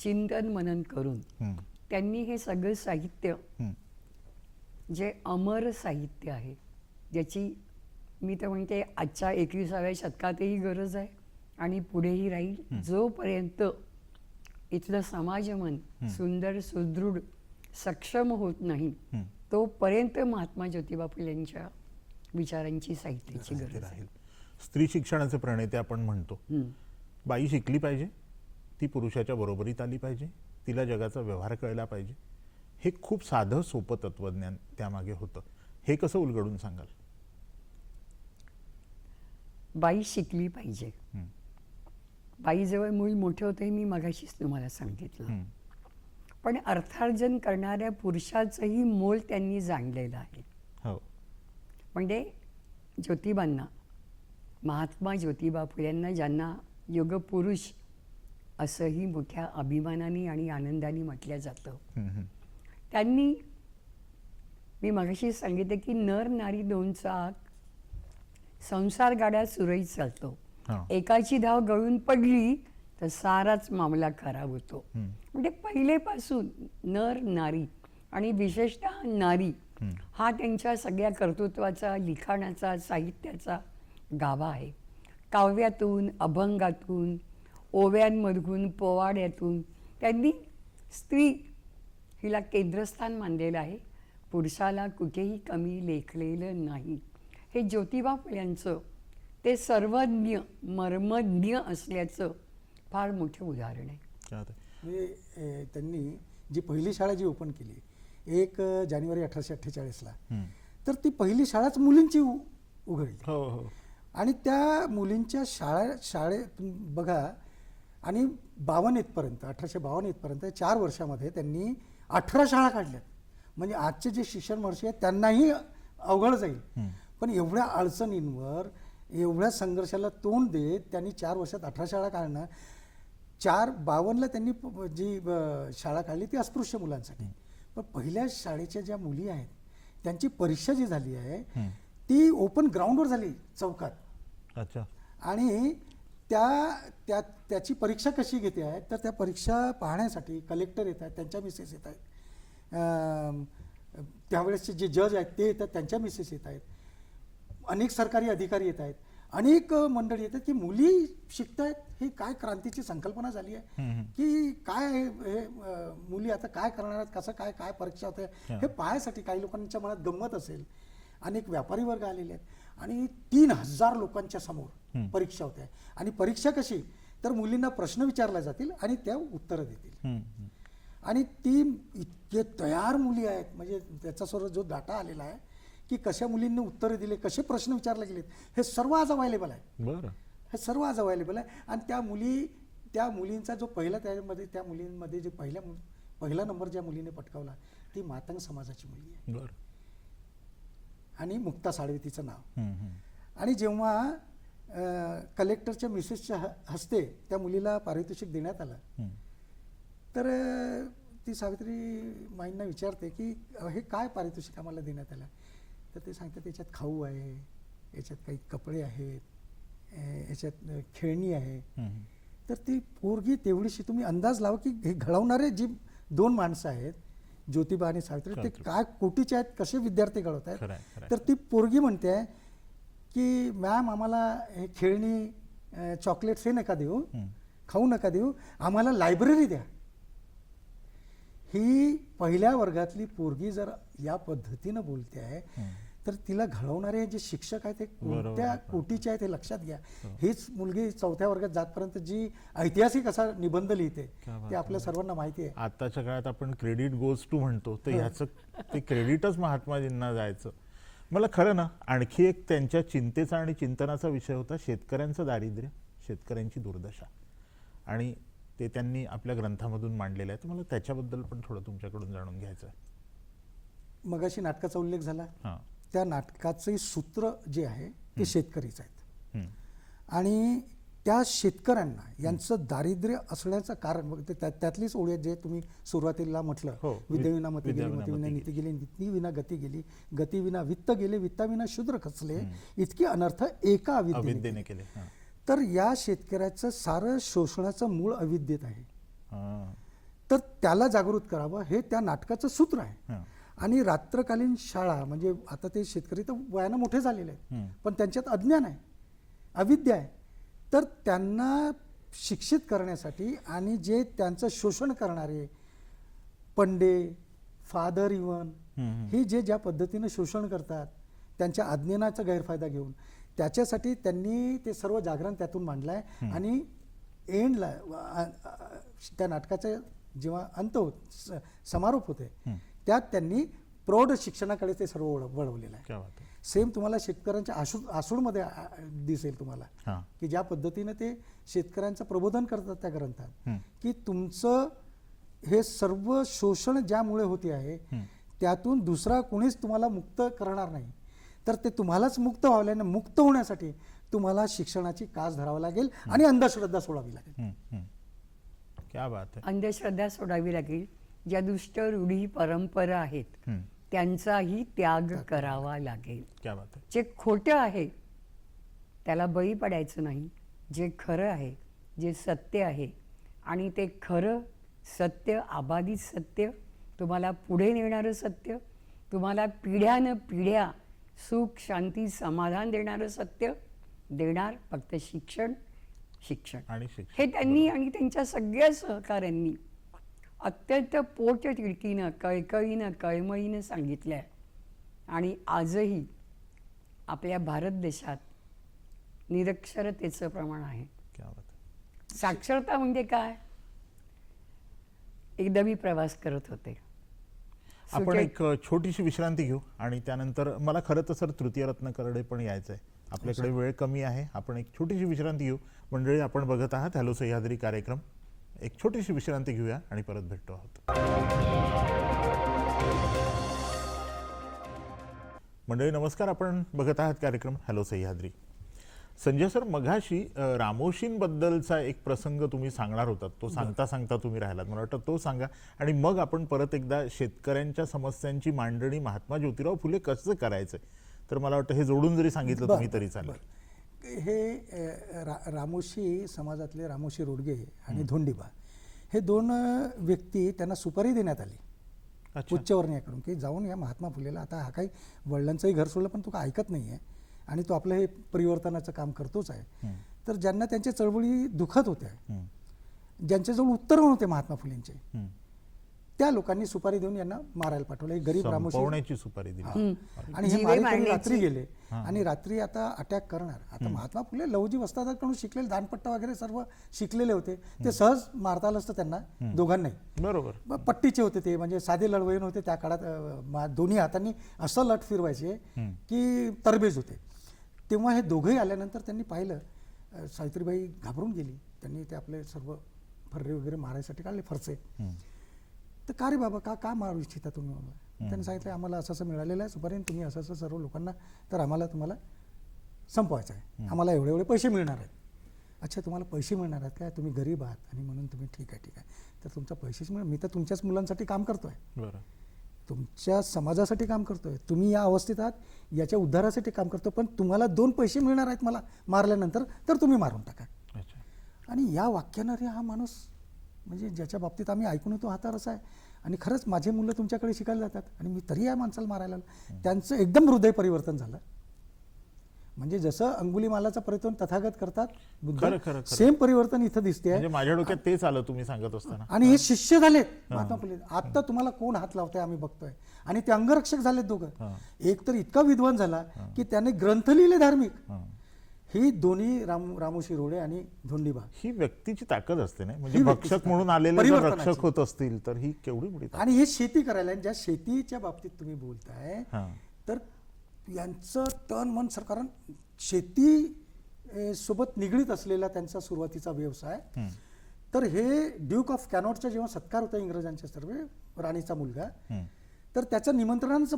चिंतन मनन करून त्यांनी हे सगळं साहित्य, जे अमर साहित्य आहे, ज्याची मी तर म्हणते आजच्या 21व्या शतकातही गरज आहे आणि पुढेही राहील. जोपर्यंत इथलं समाजमन सुंदर, सुदृढ, सक्षम होत नाही, तोपर्यंत महात्मा ज्योतिबा फुलेंच्या विचारांची, साहित्याची गरज राहील. स्त्री शिक्षणाचे प्रणेते आपण म्हणतो. बाई शिकली पाहिजे, ती पुरुषाच्या बरोबरीत आली पाहिजे, तिला जगाचा व्यवहार कळला पाहिजे. हे खूप साधं सोपं तत्वज्ञान त्यामागे होतं. हे कसं उलगडून सांगाल? बाई शिकली पाहिजे. बाईजवळ मूल मोठं होतं हे मी मगाशीच तुम्हाला सांगितलं. पण अर्थार्जन करणाऱ्या पुरुषाचंही मोल त्यांनी जाणलेलं आहे. हो. म्हणजे ज्योतिबांना, महात्मा ज्योतिबा फुल्यांना ज्यांना युगपुरुष असंही मोठ्या अभिमानाने आणि आनंदाने म्हटलं जातं. हम्म. त्यांनी, मी मगाशी सांगितलं की नर नारी दोन चाक, संसार गाड्या सुरळीत चालतो. हा. एकाची धाव गळून पडली तर साराच मामला खराब होतो. म्हणजे पहिलेपासून नर नारी आणि विशेषतः नारी हा त्यांच्या सगळ्या कर्तृत्वाचा, लिखाणाचा, साहित्याचा गाभा आहे. काव्यातून, अभंगातून, ओव्यांमधून, पोवाड्यातून त्यांनी स्त्री हिला केंद्रस्थान मानलेलं आहे. पुरुषाला कुठेही कमी लेखलेलं नाही. हे ज्योतिबा फुल्यांचं ते सर्वज्ञ, मर्मज्ञ असल्याचं फार मोठं उदाहरण आहे. क्या बात आहे. म्हणजे त्यांनी जी पहिली शाळा जी ओपन केली 1 जानेवारी 1848ला, तर ती पहिली शाळाच मुलींची उघडली. हो हो. आणि त्या मुलींच्या शाळेत बघा, आणि 52 इथपर्यंत, 1852 इथपर्यंत 4 वर्षामध्ये त्यांनी 18 शाळा काढल्यात. म्हणजे आजचे जे शिक्षण वर्ष आहेत त्यांनाही अवघड जाईल. पण एवढ्या अडचणींवर, एवढ्या संघर्षाला तोंड देत त्यांनी 4 वर्षात 18 शाळा काढणं. 52ला त्यांनी जी शाळा काढली ती अस्पृश्य मुलांसाठी. पण पहिल्या शाळेच्या ज्या मुली आहेत त्यांची परीक्षा जी झाली आहे ती ओपन ग्राउंडवर झाली, चौकात. अच्छा. आणि त्याची परीक्षा कशी घेते आहेत तर त्या परीक्षा पाहण्यासाठी कलेक्टर येत आहेत, त्यांच्या मिसेस येत आहेत, त्यावेळेसचे जे जज आहेत ते येतात, त्यांच्या मिसेस येत आहेत, अनेक सरकारी अधिकारी येत आहेत, अनेक मंडळी येतात की मुली शिकतायत. ही काय क्रांतीची संकल्पना झाली आहे की काय हे मुली आता काय करणार आहेत, कसं काय काय परीक्षा होते हे पाहायसाठी काही लोकांच्या मनात गंमत असेल. अनेक व्यापारी वर्ग आलेले आहेत आणि 3000 लोकांच्या समोर परीक्षा होते. आणि परीक्षा कशी तर मुलींना प्रश्न विचारले जातील आणि त्या उत्तरं देतील. आणि ती इतके तयार मुली आहेत, म्हणजे त्याच्यासोबत जो डाटा आलेला आहे की कशा मुलींनी उत्तरं दिले, कसे प्रश्न विचारले गेलेत, हे सर्व आज अवेलेबल आहे. बरं. हे सर्व आज अवेलेबल आहे. आणि त्या मुलींचा जो पहिला, त्या मुलींमध्ये जे पहिला नंबर ज्या मुलीने पटकावला ती मातंग समाजाची मुलगी आहे. बरं. आणि मुक्ता साळवे तिचं नाव. आणि जेव्हा कलेक्टरच्या मिसेसच्या हस्ते त्या मुलीला पारितोषिक देण्यात आलं तर ती सावित्री माईंना विचारते की हे काय पारितोषिक आम्हाला देण्यात आलं. तर ते सांगतात त्याच्यात खाऊ आहे, याच्यात काही कपडे आहेत, याच्यात खेळणी आहे. तर ती पोरगी तेवढीशी, तुम्ही अंदाज लावा की हे घडवणारे जी 2 माणसं आहेत ज्योतिबा आणि सावित्री, ते काय कोटीचे आहेत, कसे विद्यार्थी घडवत आहेत. तर ती पोरगी म्हणते की मॅम आम्हाला हे खेळणी, चॉकलेट्स हे नका देऊ, खाऊ नका देऊ, आम्हाला लायब्ररी द्या. ही पहिल्या वर्गातली पोरगी जर या पद्धतीनं बोलते आहे तर तिला घडवणारे जे शिक्षक आहेत ते कोणत्या कोटीचे आहेत हे लक्षात घ्या. हीच मुलगी 4थ्या वर्गात जातपर्यंत जी ऐतिहासिक असा निबंध लिहिते ते आपल्या सर्वांना माहिती आहे. आताच्या काळात आपण क्रेडिट गोज टू म्हणतो, तर ह्याचं ते क्रेडिटच महात्माजींना जायचं. मला खरं ना आणखी एक त्यांच्या चिंतेचा आणि चिंतनाचा विषय होता शेतकऱ्यांचं दारिद्र्य, शेतकऱ्यांची दुर्दशा, आणि ते त्यांनी आपल्या ग्रंथामधून मांडलेलं आहे. तर मला त्याच्याबद्दल पण थोडं तुमच्याकडून जाणून घ्यायचं आहे. मगाशी नाटकाचा उल्लेख झाला, त्या नाटकाचे सूत्र जे आहे ते शेतकरीच आहेत. आणि त्या शेतकऱ्यांना यांचं दारिद्र्य असण्याचं कारण त्यातलीच ओळी जे तुम्ही सुरुवातीला म्हटलं, विद्येविना मती गेली, मतीविना नीती गेली, नीती विना गती गेली, गती विना वित्त गेले, वित्ताविना शूद्र खचले, इतके अनर्थ एका अविद्येने केले. तर या शेतकऱ्याचं सारं शोषणाचं मूळ अविद्येत आहे. तर त्याला जागृत करावं हे त्या नाटकाचं सूत्र आहे. आणि रात्रकालीन शाळा, म्हणजे आता ते शेतकरी तर वयानं मोठे झालेले आहेत पण त्यांच्यात अज्ञान आहे, अविद्या आहे. तर त्यांना शिक्षित करण्यासाठी आणि जे त्यांचं शोषण करणारे पंडे, फादर इवन, हे ज्या पद्धतीनं शोषण करतात त्यांच्या अज्ञानाचा गैरफायदा घेऊन, त्याच्यासाठी त्यांनी ते सर्व जागरण त्यातून मांडलं आहे. आणि एंडला त्या नाटकाचा जेव्हा अंत समारोप होते त्यात त्यांनी प्रौढ शिक्षणाकडे ते सर्व वळवलेलं आहे. सेम तुम्हाला शेतकऱ्यांच्या आसूडमध्ये दिसेल तुम्हाला की ज्या पद्धतीने ते शेतकऱ्यांचं प्रबोधन करतात त्या ग्रंथात, की तुमचं हे सर्व शोषण ज्यामुळे होते आहे त्यातून दुसरा कोणीच तुम्हाला मुक्त करणार नाही. तर ते तुम्हालाच मुक्त व्हायला, मुक्त होण्यासाठी तुम्हाला शिक्षणाची कास धरावं लागेल आणि अंधश्रद्धा सोडावी लागेल. क्या बात आहे. अंधश्रद्धा सोडावी लागेल. ज्या दुष्ट रूढी परंपरा आहेत हम्म. त्यांचाही त्याग करावा लागेल. क्या बात आहे. जे खोटं आहे त्याला बळी पडायचं नाही. जे खरं आहे, जे सत्य आहे, आणि ते खरं सत्य, अबाधित सत्य, तुम्हाला पुढे नेणारं सत्य, तुम्हाला पिढ्यानं पिढ्या सुख, शांती, समाधान देणारं सत्य देणार फक्त शिक्षण, शिक्षण. आणि शिक्षण. हे त्यांनी आणि त्यांच्या सगळ्या सहकाऱ्यांनी अत्यंत पोटतिडकीनं, कळकळीनं, कळमळीनं सांगितलं आहे. आणि आजही आपल्या भारत देशात निरक्षरतेचं प्रमाण आहे. क्या बात आहे. साक्षरता म्हणजे काय? एकदा मी प्रवास करत होते. आपण सुटे- एक छोटीशी विश्रांती घेऊ आणि त्यानंतर मला खरं तर सर तृतीयरत्नकडे पण यायचं आहे. आपल्याकडे वेळ कमी आहे. आपण एक छोटीशी विश्रांती घेऊ. मंडळी, आपण बघत आहात हॅलो सह्याद्री कार्यक्रम. एक छोटीशी विश्रांती घेऊया आणि परत भेटतो आहोत. मंडळी नमस्कार, आपण बघत आहात कार्यक्रम हॅलो सह्याद्री. संजय सर, मघाशी रामोशींबद्दलचा एक प्रसंग तुम्ही सांगणार होतात, तो सांगता सांगता तुम्ही राहिलात. मला वाटतं तो सांगा आणि मग आपण परत एकदा शेतकऱ्यांच्या समस्यांची मांडणी महात्मा ज्योतिराव फुले कसं करायचं, तर मला वाटतं हे जोडून जरी सांगितलं तुम्ही तरी चालेल. हे रामोशी समाजातले रामोशी रोडगे आणि धोंडीबा हे दोन व्यक्ती, त्यांना सुपारी देण्यात आली अच्छा. उच्चवर्णीयाकडून की जाऊन या महात्मा फुलेला, आता हा काही वडिलांचंही घर सोडलं पण तो काय ऐकत नाही आहे आणि तो आपलं हे परिवर्तनाचं काम करतोच आहे. तर ज्यांना त्यांच्या चळवळी दुखत होत्या, ज्यांच्याजवळ उत्तर नव्हते महात्मा फुलेंचे, त्या लोकांनी सुपारी देऊन यांना मारायला पाठवलं. एक गरीब रामोशी संपवण्याची सुपारी दिली. आणि हे जीवे मारेकरी मारण्याची. रात्री गेले आणि रात्री आता अटॅक करणार. आता महात्मा फुले लहुजी वस्तादाकडून शिकलेले, दानपट्टा वगैरे सर्व शिकलेले होते. ते सहज मारता आलं असतं त्यांना दोघांनाही. बरोबर. पट्टीचे होते ते, म्हणजे साधे लढवयीन होते त्या काळात. दोन्ही हातांनी असं लट फिरवायचे की तरबेज होते. तेव्हा हे दोघंही आल्यानंतर त्यांनी पाहिलं, सावित्रीबाई घाबरून गेली. त्यांनी ते आपले सर्व फर्रे वगैरे मारायसाठी काढले, फरसे. तर का रे बाबा, का मारू इच्छिता तुम्ही मला? त्यांनी सांगितलं, आम्हाला असं असं मिळालेलं आहे सुपारी, तुम्ही असं असं सर्व लोकांना, तर आम्हाला तुम्हाला संपवायचं आहे, आम्हाला एवढे एवढे पैसे मिळणार आहेत. अच्छा, तुम्हाला पैसे मिळणार आहेत काय? तुम्ही गरीब आहात आणि म्हणून तुम्ही ठीक आहे ठीक आहे, तर तुमचा पैसेच मिळणार. मी तर तुमच्याच मुलांसाठी काम करतोय, बरं. तुमच्या समाजासाठी काम करतोय, तुम्ही या अवस्थेत आहात याच्या उद्धारासाठी काम करतो, पण तुम्हाला 2 पैसे मिळणार आहेत मला मारल्यानंतर, तर तुम्ही मारून टाका. अच्छा. आणि या वाक्यानं रे हा माणूस, म्हणजे ज्याच्या बाबतीत आम्ही ऐकून येतो हा तर असा आहे. आणि खरंच माझे मुलं तुमच्याकडे शिकायला जातात आणि मी तरी या माणसाला मारायला लागलो. त्यांचं एकदम हृदय परिवर्तन झालं. म्हणजे जसं अंगुलीमालाचं परिवर्तन तथागत करतात बुद्ध, खरं, खरं, खरं. सेम परिवर्तन इथं दिसते. म्हणजे माझ्या डोक्यात तेच आलं तुम्ही सांगत असताना. आणि हे शिष्य झालेत महात्मा फुले. आता तुम्हाला कोण हात लावतंय आम्ही बघतोय. आणि ते अंगरक्षक झालेत दोघं. एक तर इतका विद्वान झाला की त्याने ग्रंथ लिहिले धार्मिक. ही दोन्ही रामोशी रोडे आणि धोंडीबा. ही व्यक्तीची ताकद असते नाही, म्हणजे ही व्यक्तीची भक्षक म्हणून ताकद. आलेले जर परिवर्तनाची. रक्षक होत असतील तर ही केवढी मोठी ताकद. आणि हे शेती करायला, आणि ज्या शेतीच्या बाबतीत तुम्ही बोलताय, तर यांचं तन मन कारण शेती सोबत निगडीत असलेला त्यांचा सुरुवातीचा व्यवसाय. तर हे ड्यूक ऑफ कॅनॉटचा जेव्हा सत्कार होता इंग्रजांच्या सर्व, राणीचा मुलगा, तर त्याचं निमंत्रणाचं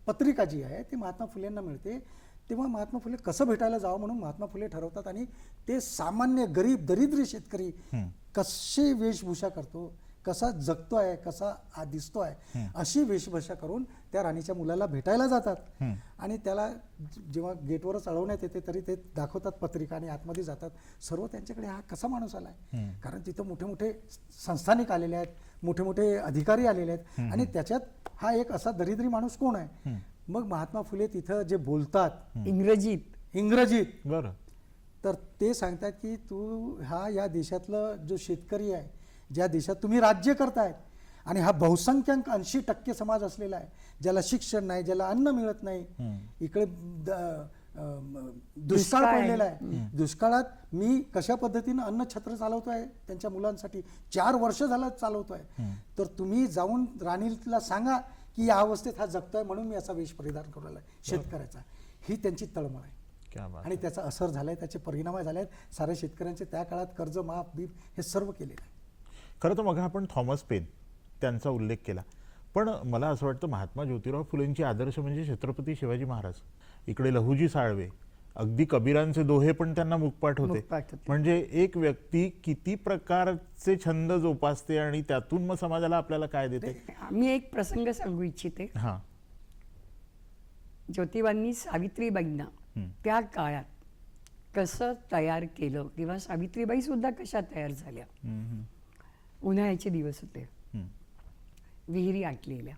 पत्रिका जी आहे ती महात्मा फुलेंना मिळते. तेव्हा महात्मा फुले कसं भेटायला जावं म्हणून महात्मा फुले ठरवतात आणि ते सामान्य गरीब दरिद्री शेतकरी कशी वेशभूषा करतो, कसा जगतोय, कसा दिसतोय, अशी वेशभूषा करून त्या राणीच्या मुलाला भेटायला जातात. आणि त्याला जेव्हा गेटवरच अडवण्यात येते तरी ते दाखवतात पत्रिका आणि आतमध्ये जातात. सर्व त्यांच्याकडे हा कसा माणूस आलाय, कारण तिथं मोठे मोठे संस्थानिक आलेले आहेत, मोठे मोठे अधिकारी आलेले आहेत, आणि त्याच्यात हा एक असा दरिद्री माणूस कोण आहे. मग महात्मा फुले तिथं जे बोलतात इंग्रजीत, बरं, तर ते सांगतात की तू हा या देशातलं जो शेतकरी आहे, ज्या देशात तुम्ही राज्य करतायत, आणि हा बहुसंख्याक 80% समाज असलेला आहे, ज्याला शिक्षण नाही, ज्याला अन्न मिळत नाही, इकडे दुष्काळ पडलेला आहे. दुष्काळात मी कशा पद्धतीनं अन्न छत्र चालवतोय त्यांच्या मुलांसाठी, 4 वर्ष झालं चालवतोय, तर तुम्ही जाऊन राणीला सांगा की या अवस्थेत हा जगतोय म्हणून मी असा वेश परिधान करू लागला शेतकऱ्याचा. ही त्यांची तळमळ आहे. क्या बात. आणि त्याचा असर झालाय, त्याचे परिणाम झाले आहेत. साऱ्या शेतकऱ्यांचे त्या काळात कर्ज माफ बीफ हे सर्व केलेलं आहे. खरं तर मग आपण थॉमस पेन त्यांचा उल्लेख केला, पण मला असं वाटतं महात्मा ज्योतिराव फुलेंची आदर्श म्हणजे छत्रपती शिवाजी महाराज, इकडे लहुजी साळवे, अगदी कबीरांचे दोहे पण त्यांना मुखपाठ होते. मुखपाठ होते. म्हणजे एक व्यक्ती किती प्रकारचे छंद जोपासते आणि त्यातून मग समाजाला आपल्याला काय देते. मी एक प्रसंग सांगू इच्छिते. हा. ज्योतिबांनी सावित्रीबाईंना त्या काळात कसं तयार केलं किंवा सावित्रीबाई सुद्धा कशा तयार झाल्या. उन्हाळ्याचे दिवस होते, विहिरी आटलेल्या,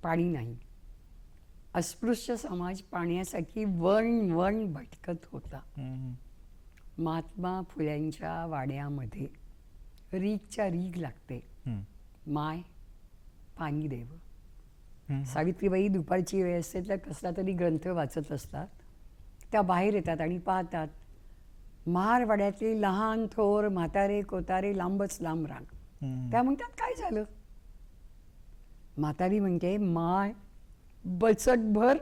पाणी नाही, अस्पृश्य समाज पाण्यासाठी वण भटकत होता. महात्मा फुल्यांच्या वाड्यामध्ये रीगच्या रीग लागते, माय पाणी देव. सावित्रीबाई दुपारची वेळ असते तर कसला तरी ग्रंथ वाचत असतात. त्या बाहेर येतात आणि पाहतात महारवाड्यातले लहान थोर म्हातारे कोतारे लांबच लांब रांग. त्या म्हणतात काय झालं. म्हातारी म्हणते माय बचतभर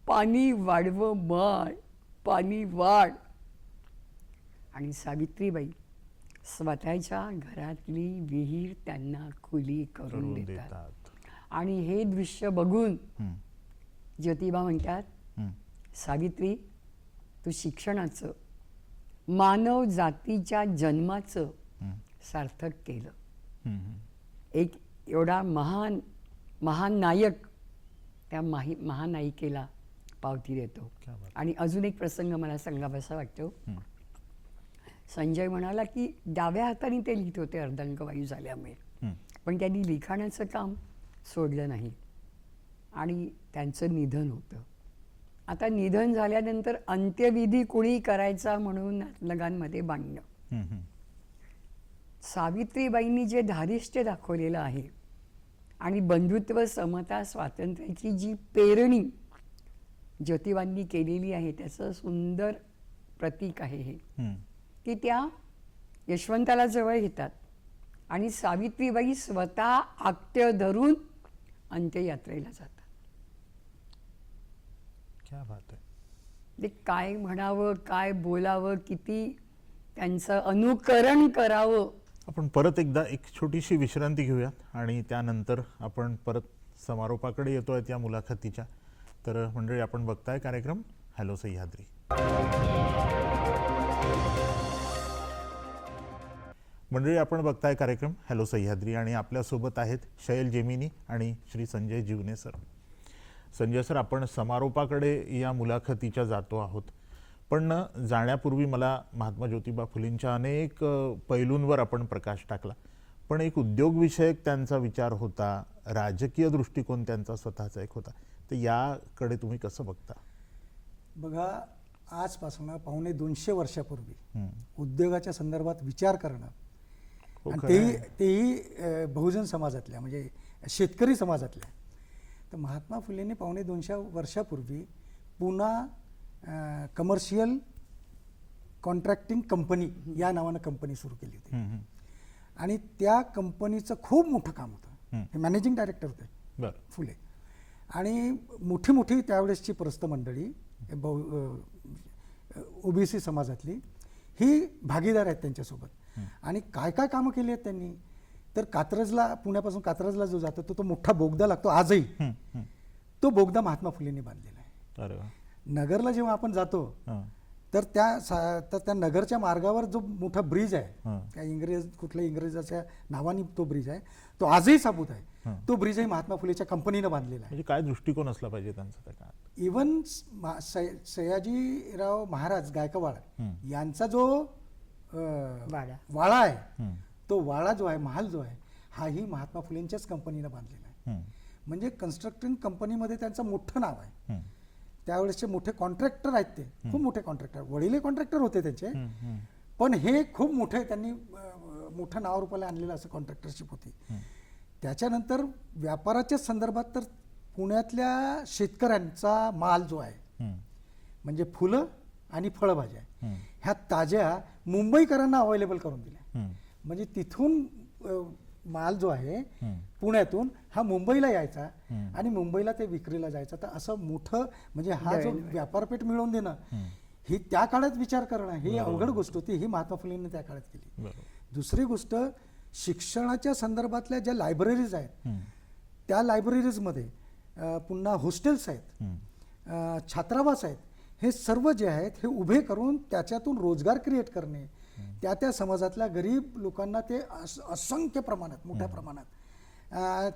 पाणी वाढव, माय पाणी वाढ. आणि सावित्रीबाई स्वतःच्या घरातली विहीर त्यांना खुली करून देतात. आणि हे दृश्य बघून ज्योतिबा म्हणतात सावित्री तू शिक्षणाचं मानव जातीच्या जन्माचं सार्थक केलं. एक एवढा महान नायक त्या महानायिकेला पावती देतो. आणि अजून एक प्रसंग मला सांगावासा वाटतो. संजय म्हणाला की डाव्या हाताने ते लिहित होते अर्धांगवायू झाल्यामुळे, पण त्यांनी लिखाणाचं काम सोडलं नाही आणि त्यांचं निधन होतं. आता निधन झाल्यानंतर अंत्यविधी कुणी करायचा म्हणून नातलगांमध्ये बांधणं. सावित्रीबाईंनी जे धारिष्ट्य दाखवलेलं आहे आणि बंधुत्व समता स्वातंत्र्याची जी पेरणी ज्योतिबांनी केलेली आहे त्याचं सुंदर प्रतीक आहे हे. की त्या यशवंताला जवळ घेतात आणि सावित्रीबाई स्वतः आक्त्य धरून अंत्ययात्रेला जातात. क्या बात आहे. ते काय म्हणावं, काय बोलावं, किती त्यांचं अनुकरण करावं. आपण परत एकदा एक छोटीशी विश्रांती घेऊयात आणि त्यानंतर आपण परत समारोपाकडे येतोय या मुलाखतीच्या. तर मंडळी आपण बघताय कार्यक्रम हॅलो सह्याद्री. मंडळी आपण बघताय कार्यक्रम हॅलो सह्याद्री आणि आपल्यासोबत आहेत शैल जेमिनी आणि श्री संजय जीवने सर. संजय सर, आपण समारोपाकडे या मुलाखतीच्या जातो आहोत, पण जाण्यापूर्वी मला महात्मा ज्योतिबा फुलेंच्या अनेक पैलूंवर आपण प्रकाश टाकला, पण एक उद्योगविषयक त्यांचा विचार होता, राजकीय दृष्टिकोन त्यांचा स्वतःचा एक होता. तर याकडे तुम्ही कसं बघता? बघा, आजपासून 250 वर्षापूर्वी उद्योगाच्या संदर्भात विचार करणं आणि तेही बहुजन समाजातल्या म्हणजे शेतकरी समाजातल्या. तर महात्मा फुलेंनी 250 वर्षापूर्वी पुन्हा कमर्शियल कॉन्ट्रॅक्टिंग कंपनी या नावानं कंपनी सुरू केली होती. आणि त्या कंपनीचं खूप मोठं काम होतं. हे मॅनेजिंग डायरेक्टर होते फुले. आणि मोठी त्यावेळेसची प्रस्थ मंडळी ओबीसी समाजातली ही भागीदार आहेत त्यांच्यासोबत. आणि काय काय कामं केली आहेत त्यांनी. तर कात्रजला, पुण्यापासून कात्रजला जो जातो तो मोठा बोगदा लागतो आजही, तो बोगदा महात्मा फुलेंनी बांधलेला आहे. नगरला जेव्हा आपण जातो तर त्या नगरच्या मार्गावर जो मोठा ब्रिज आहे, त्या कुठल्या इंग्रजाच्या नावाने तो ब्रिज आहे, तो आजही साबूत आहे. तो ब्रिजही महात्मा फुलेच्या कंपनीनं बांधलेला आहे. म्हणजे काय दृष्टिकोन असला पाहिजे त्यांचा त्या काळात. इव्हन सयाजीराव महाराज गायकवाड यांचा जो वाडा आहे, तो वाडा जो आहे, महाल जो आहे, हाही महात्मा फुलेंच्याच कंपनीनं बांधलेला आहे. म्हणजे कन्स्ट्रक्टिंग कंपनीमध्ये त्यांचं मोठं नाव आहे. त्यावेळेसचे मोठे कॉन्ट्रॅक्टर आहेत, ते खूप मोठे कॉन्ट्रॅक्टर, वडीलही कॉन्ट्रॅक्टर होते त्यांचे, पण हे खूप मोठे, त्यांनी मोठं नाव रूपाला आणलेलं असं कॉन्ट्रॅक्टरशिप होती. त्याच्यानंतर व्यापाराच्या संदर्भात तर पुण्यातल्या शेतकऱ्यांचा माल जो आहे म्हणजे फुलं आणि फळभाज्या ह्या ताज्या मुंबईकरांना अवेलेबल करून दिल्या. म्हणजे तिथून माल जो आहे पुण्यातून हा मुंबईला यायचा आणि मुंबईला ते विक्रीला जायचं. तर असं मोठं म्हणजे हा जो व्यापारपेठ मिळवून देणं, ही त्या काळात विचार करणं ही अवघड गोष्ट होती. ही महात्मा फुलेंनी त्या काळात केली. दुसरी गोष्ट, शिक्षणाच्या संदर्भातल्या ज्या लायब्ररीज आहेत त्या लायब्ररीजमध्ये पुन्हा हॉस्टेल्स आहेत, छात्रावास आहेत, हे सर्व जे आहेत हे उभे करून त्याच्यातून रोजगार क्रिएट करणे, त्या त्या समाजातल्या गरीब लोकांना ते असंख्य प्रमाणात, मोठ्या प्रमाणात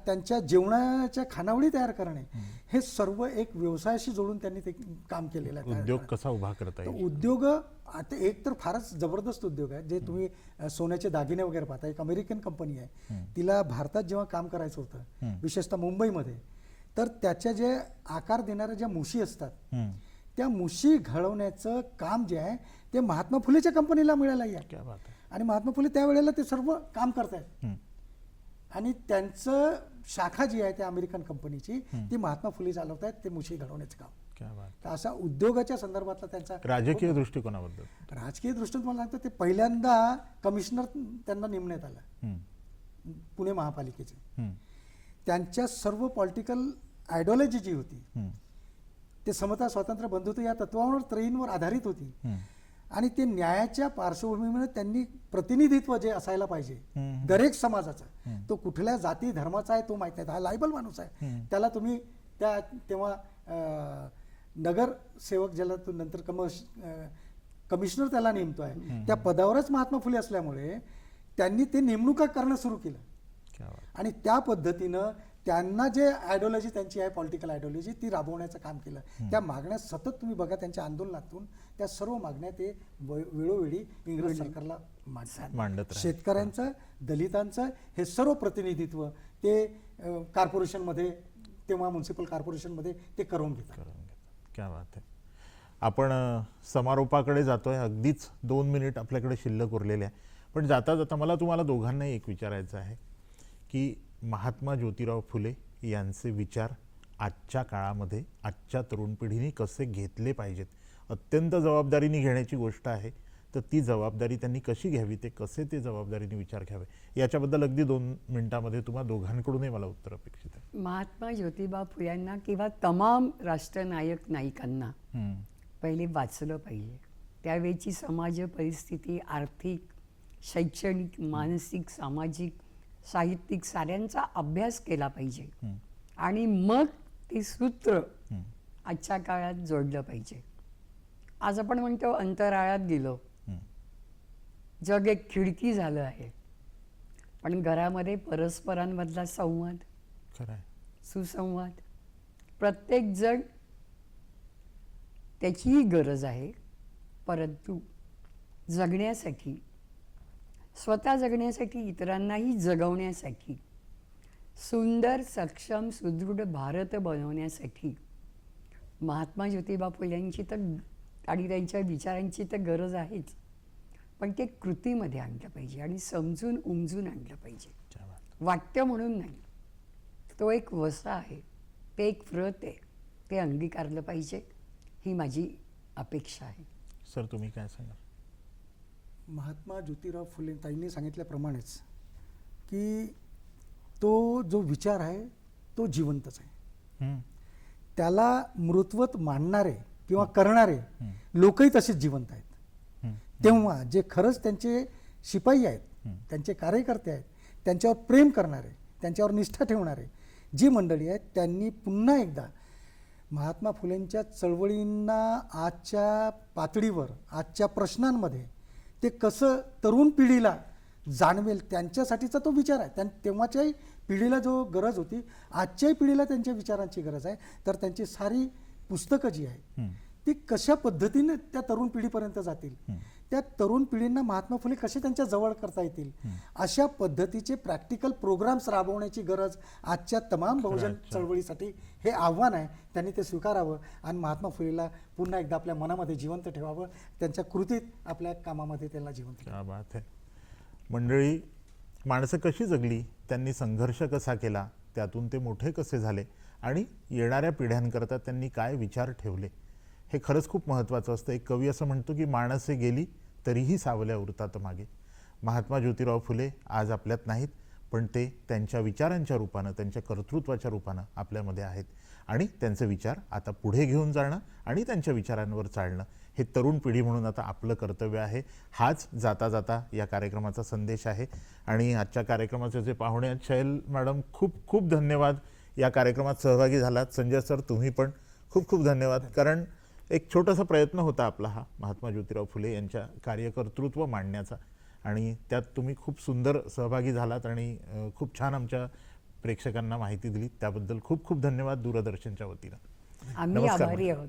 त्यांच्या जेवणाच्या खानावळी तयार करणे, हे सर्व एक व्यवसायाशी जोडून त्यांनी ते काम केलेलं आहे. उद्योग कसा उभा करता येईल? उद्योग आता एक तर फारच जबरदस्त उद्योग आहे, जे तुम्ही सोन्याचे दागिने वगैरे पाहता. एक अमेरिकन कंपनी आहे, तिला भारतात जेव्हा काम करायचं होतं, विशेषतः मुंबईमध्ये, तर त्याच्या जे आकार देणाऱ्या ज्या मुशी असतात, त्या मुशी घडवण्याचं काम जे आहे ते महात्मा फुलेच्या कंपनीला मिळालं आहे. क्या बात आहे. आणि महात्मा फुले त्यावेळेला ते सर्व काम करतायत. आणि त्यांचं शाखा जी आहे त्या अमेरिकन कंपनीची, ती महात्मा फुले चालवत आहेत ते मुशी घडवण्याचं काम. क्या बात. तर असा उद्योगाच्या संदर्भातला त्यांचा राजकीय दृष्टिकोनाबद्दल? राजकीय दृष्टीत मला लागतं ते पहिल्यांदा कमिशनर त्यांना नेमण्यात आलं पुणे महापालिकेचे. त्यांच्या सर्व पॉलिटिकल आयडिओलॉजी जी होती ते समता, स्वातंत्र्य, बंधुत्व या तत्वावर, त्रयींवर आधारित होती. आणि ते न्यायाच्या पार्श्वभूमीमध्ये त्यांनी प्रतिनिधित्व जे असायला पाहिजे दरेक समाजाचा, तो कुठल्या जाती धर्माचा आहे तो माहित नाही, हा लायबल माणूस आहे, त्याला तुम्ही तेव्हा नगरसेवक ज्याला तो नंतर कमिशनर त्याला नेमतो आहे, त्या पदावरच महात्मा फुले असल्यामुळे त्यांनी ते नेमणुका करणं सुरू केलं. आणि त्या पद्धतीनं त्यांना जे आयडिओलॉजी त्यांची आहे, पॉलिटिकल आयडिओलॉजी, ती राबवण्याचं काम केलं. त्या मागण्या सतत तुम्ही बघा, त्यांच्या आंदोलनातून त्या सर्व मागण्या ते वेळोवेळी इंग्रज सरकारला मांडतात. शेतकऱ्यांचं, दलितांचं हे सर्व प्रतिनिधित्व ते कॉर्पोरेशनमध्ये, तेव्हा म्युन्सिपल कॉर्पोरेशनमध्ये ते करून घेतात. क्या बात आहे. आपण समारोपाकडे जातोय. अगदीच 2 मिनिट आपल्याकडे शिल्लक उरलेले आहे. पण जाता जाता मला तुम्हाला दोघांनाही एक विचारायचं आहे की महात्मा ज्योतिराव फुले यांचे विचार आजच्या काळामध्ये, आजच्या तरुण पिढीने कसे घेतले पाहिजेत? अत्यंत जबाबदारीने घेण्याची गोष्ट आहे. तर ती जबाबदारी त्यांनी कशी घ्यावी, ते कसे ते जबाबदारीने विचार घ्यावे, याच्याबद्दल अगदी 2 मिनिटामध्ये तुम्हा दोघांकडूनही मला उत्तर अपेक्षित आहे. महात्मा ज्योतिबा फुल्यांना किंवा तमाम राष्ट्रनायक नायिकांना पहिले वाचलं पाहिजे. त्यावेळची समाज परिस्थिती, आर्थिक, शैक्षणिक, मानसिक, सामाजिक, साहित्यिक साऱ्यांचा अभ्यास केला पाहिजे. आणि मग ते सूत्र आजच्या काळात जोडलं पाहिजे. आज आपण म्हणतो अंतराळात गेलो, जग एक खिडकी झालं आहे, पण घरामध्ये परस्परांमधला संवाद, खरंय, सुसंवाद, प्रत्येक जण त्याचीही गरज आहे. परंतु जगण्यासाठी, स्वतः जगण्यासाठी, इतरांनाही जगवण्यासाठी, सुंदर, सक्षम, सुदृढ भारत बनवण्यासाठी महात्मा ज्योतिबा फुल्यांची तर आणि त्यांच्या विचारांची तर गरज आहेच, पण ते कृतीमध्ये आणलं पाहिजे आणि समजून उमजून आणलं पाहिजे. वाक्य म्हणून नाही, तो एक वसा आहे, ते एक व्रत आहे, ते अंगीकारलं पाहिजे, ही माझी अपेक्षा आहे. सर, तुम्ही काय सांगाल? महात्मा ज्योतिराव फुले ताईंनी सांगितल्याप्रमाणेच की तो जो विचार आहे तो जिवंतच आहे. त्याला मृत्वत मानणारे किंवा करणारे लोकही तसेच जिवंत आहेत. तेव्हा जे खरंच त्यांचे शिपाई आहेत, त्यांचे कार्यकर्ते आहेत, त्यांच्यावर प्रेम करणारे, त्यांच्यावर निष्ठा ठेवणारे जी मंडळी आहेत, त्यांनी पुन्हा एकदा महात्मा फुलेंच्या चळवळींना आजच्या पातळीवर, आजच्या प्रश्नांमध्ये ते कसं तरुण पिढीला जाणवेल, त्यांच्यासाठीचा तो विचार आहे. तेव्हाच्याही पिढीला जो गरज होती, आजच्याही पिढीला त्यांच्या विचारांची गरज आहे. तर त्यांची सारी पुस्तकं जी आहे ती कशा पद्धतीने त्या तरुण पिढीपर्यंत जातील, त्या तरुण पिढींना महात्मा फुले कसे त्यांच्या जवळ करता येतील, अशा पद्धतीचे प्रॅक्टिकल प्रोग्राम्स राबवण्याची गरज आजच्या तमाम बहुजन चळवळीसाठी हे आव्हान आहे. त्यांनी ते स्वीकारावं आणि महात्मा फुलेला पुन्हा एकदा आपल्या मनामध्ये जिवंत ठेवावं, त्यांच्या कृतीत, आपल्या कामामध्ये त्यांना जिवंत ठेवावं. क्या बात आहे. मंडळी, माणसं कशी जगली, त्यांनी संघर्ष कसा केला, त्यातून ते मोठे कसे झाले आणि येणाऱ्या पिढ्यांकरता त्यांनी काय विचार ठेवले, हे खरंच खूप महत्त्वाचं असतं. एक कवी असं म्हणतो की माणसे गेली तरीही सावल्या उरतात मागे. महात्मा ज्योतिराव फुले आज आपल्यात नाहीत, पण ते त्यांच्या विचारांच्या रूपानं, त्यांच्या कर्तृत्वाच्या रूपानं आपल्यामध्ये आहेत. आणि त्यांचे विचार आता पुढे घेऊन जाणं आणि त्यांच्या विचारांवर चालणं हे तरुण पिढी म्हणून आता आपलं कर्तव्य आहे. हाच जाता जाता या कार्यक्रमाचा संदेश आहे. आणि आजच्या कार्यक्रमाचे जे पाहुणे आहेत, शैल मॅडम, खूप खूप धन्यवाद. या कार्यक्रमात सहभागी झालात. संजय सर, तुम्ही पण खूप खूप धन्यवाद. कारण एक छोटासा प्रयत्न होता आपला हा महात्मा ज्योतिराव फुले यांच्या कार्यकर्तृत्व मांडण्याचा, आणि त्यात तुम्ही खूप सुंदर सहभागी झालात आणि खूप छान आमच्या प्रेक्षकांना माहिती दिली. त्याबद्दल खूप खूप धन्यवाद दूरदर्शनच्या वतीनं. आम्ही नमस्कार, आभारी आहोत.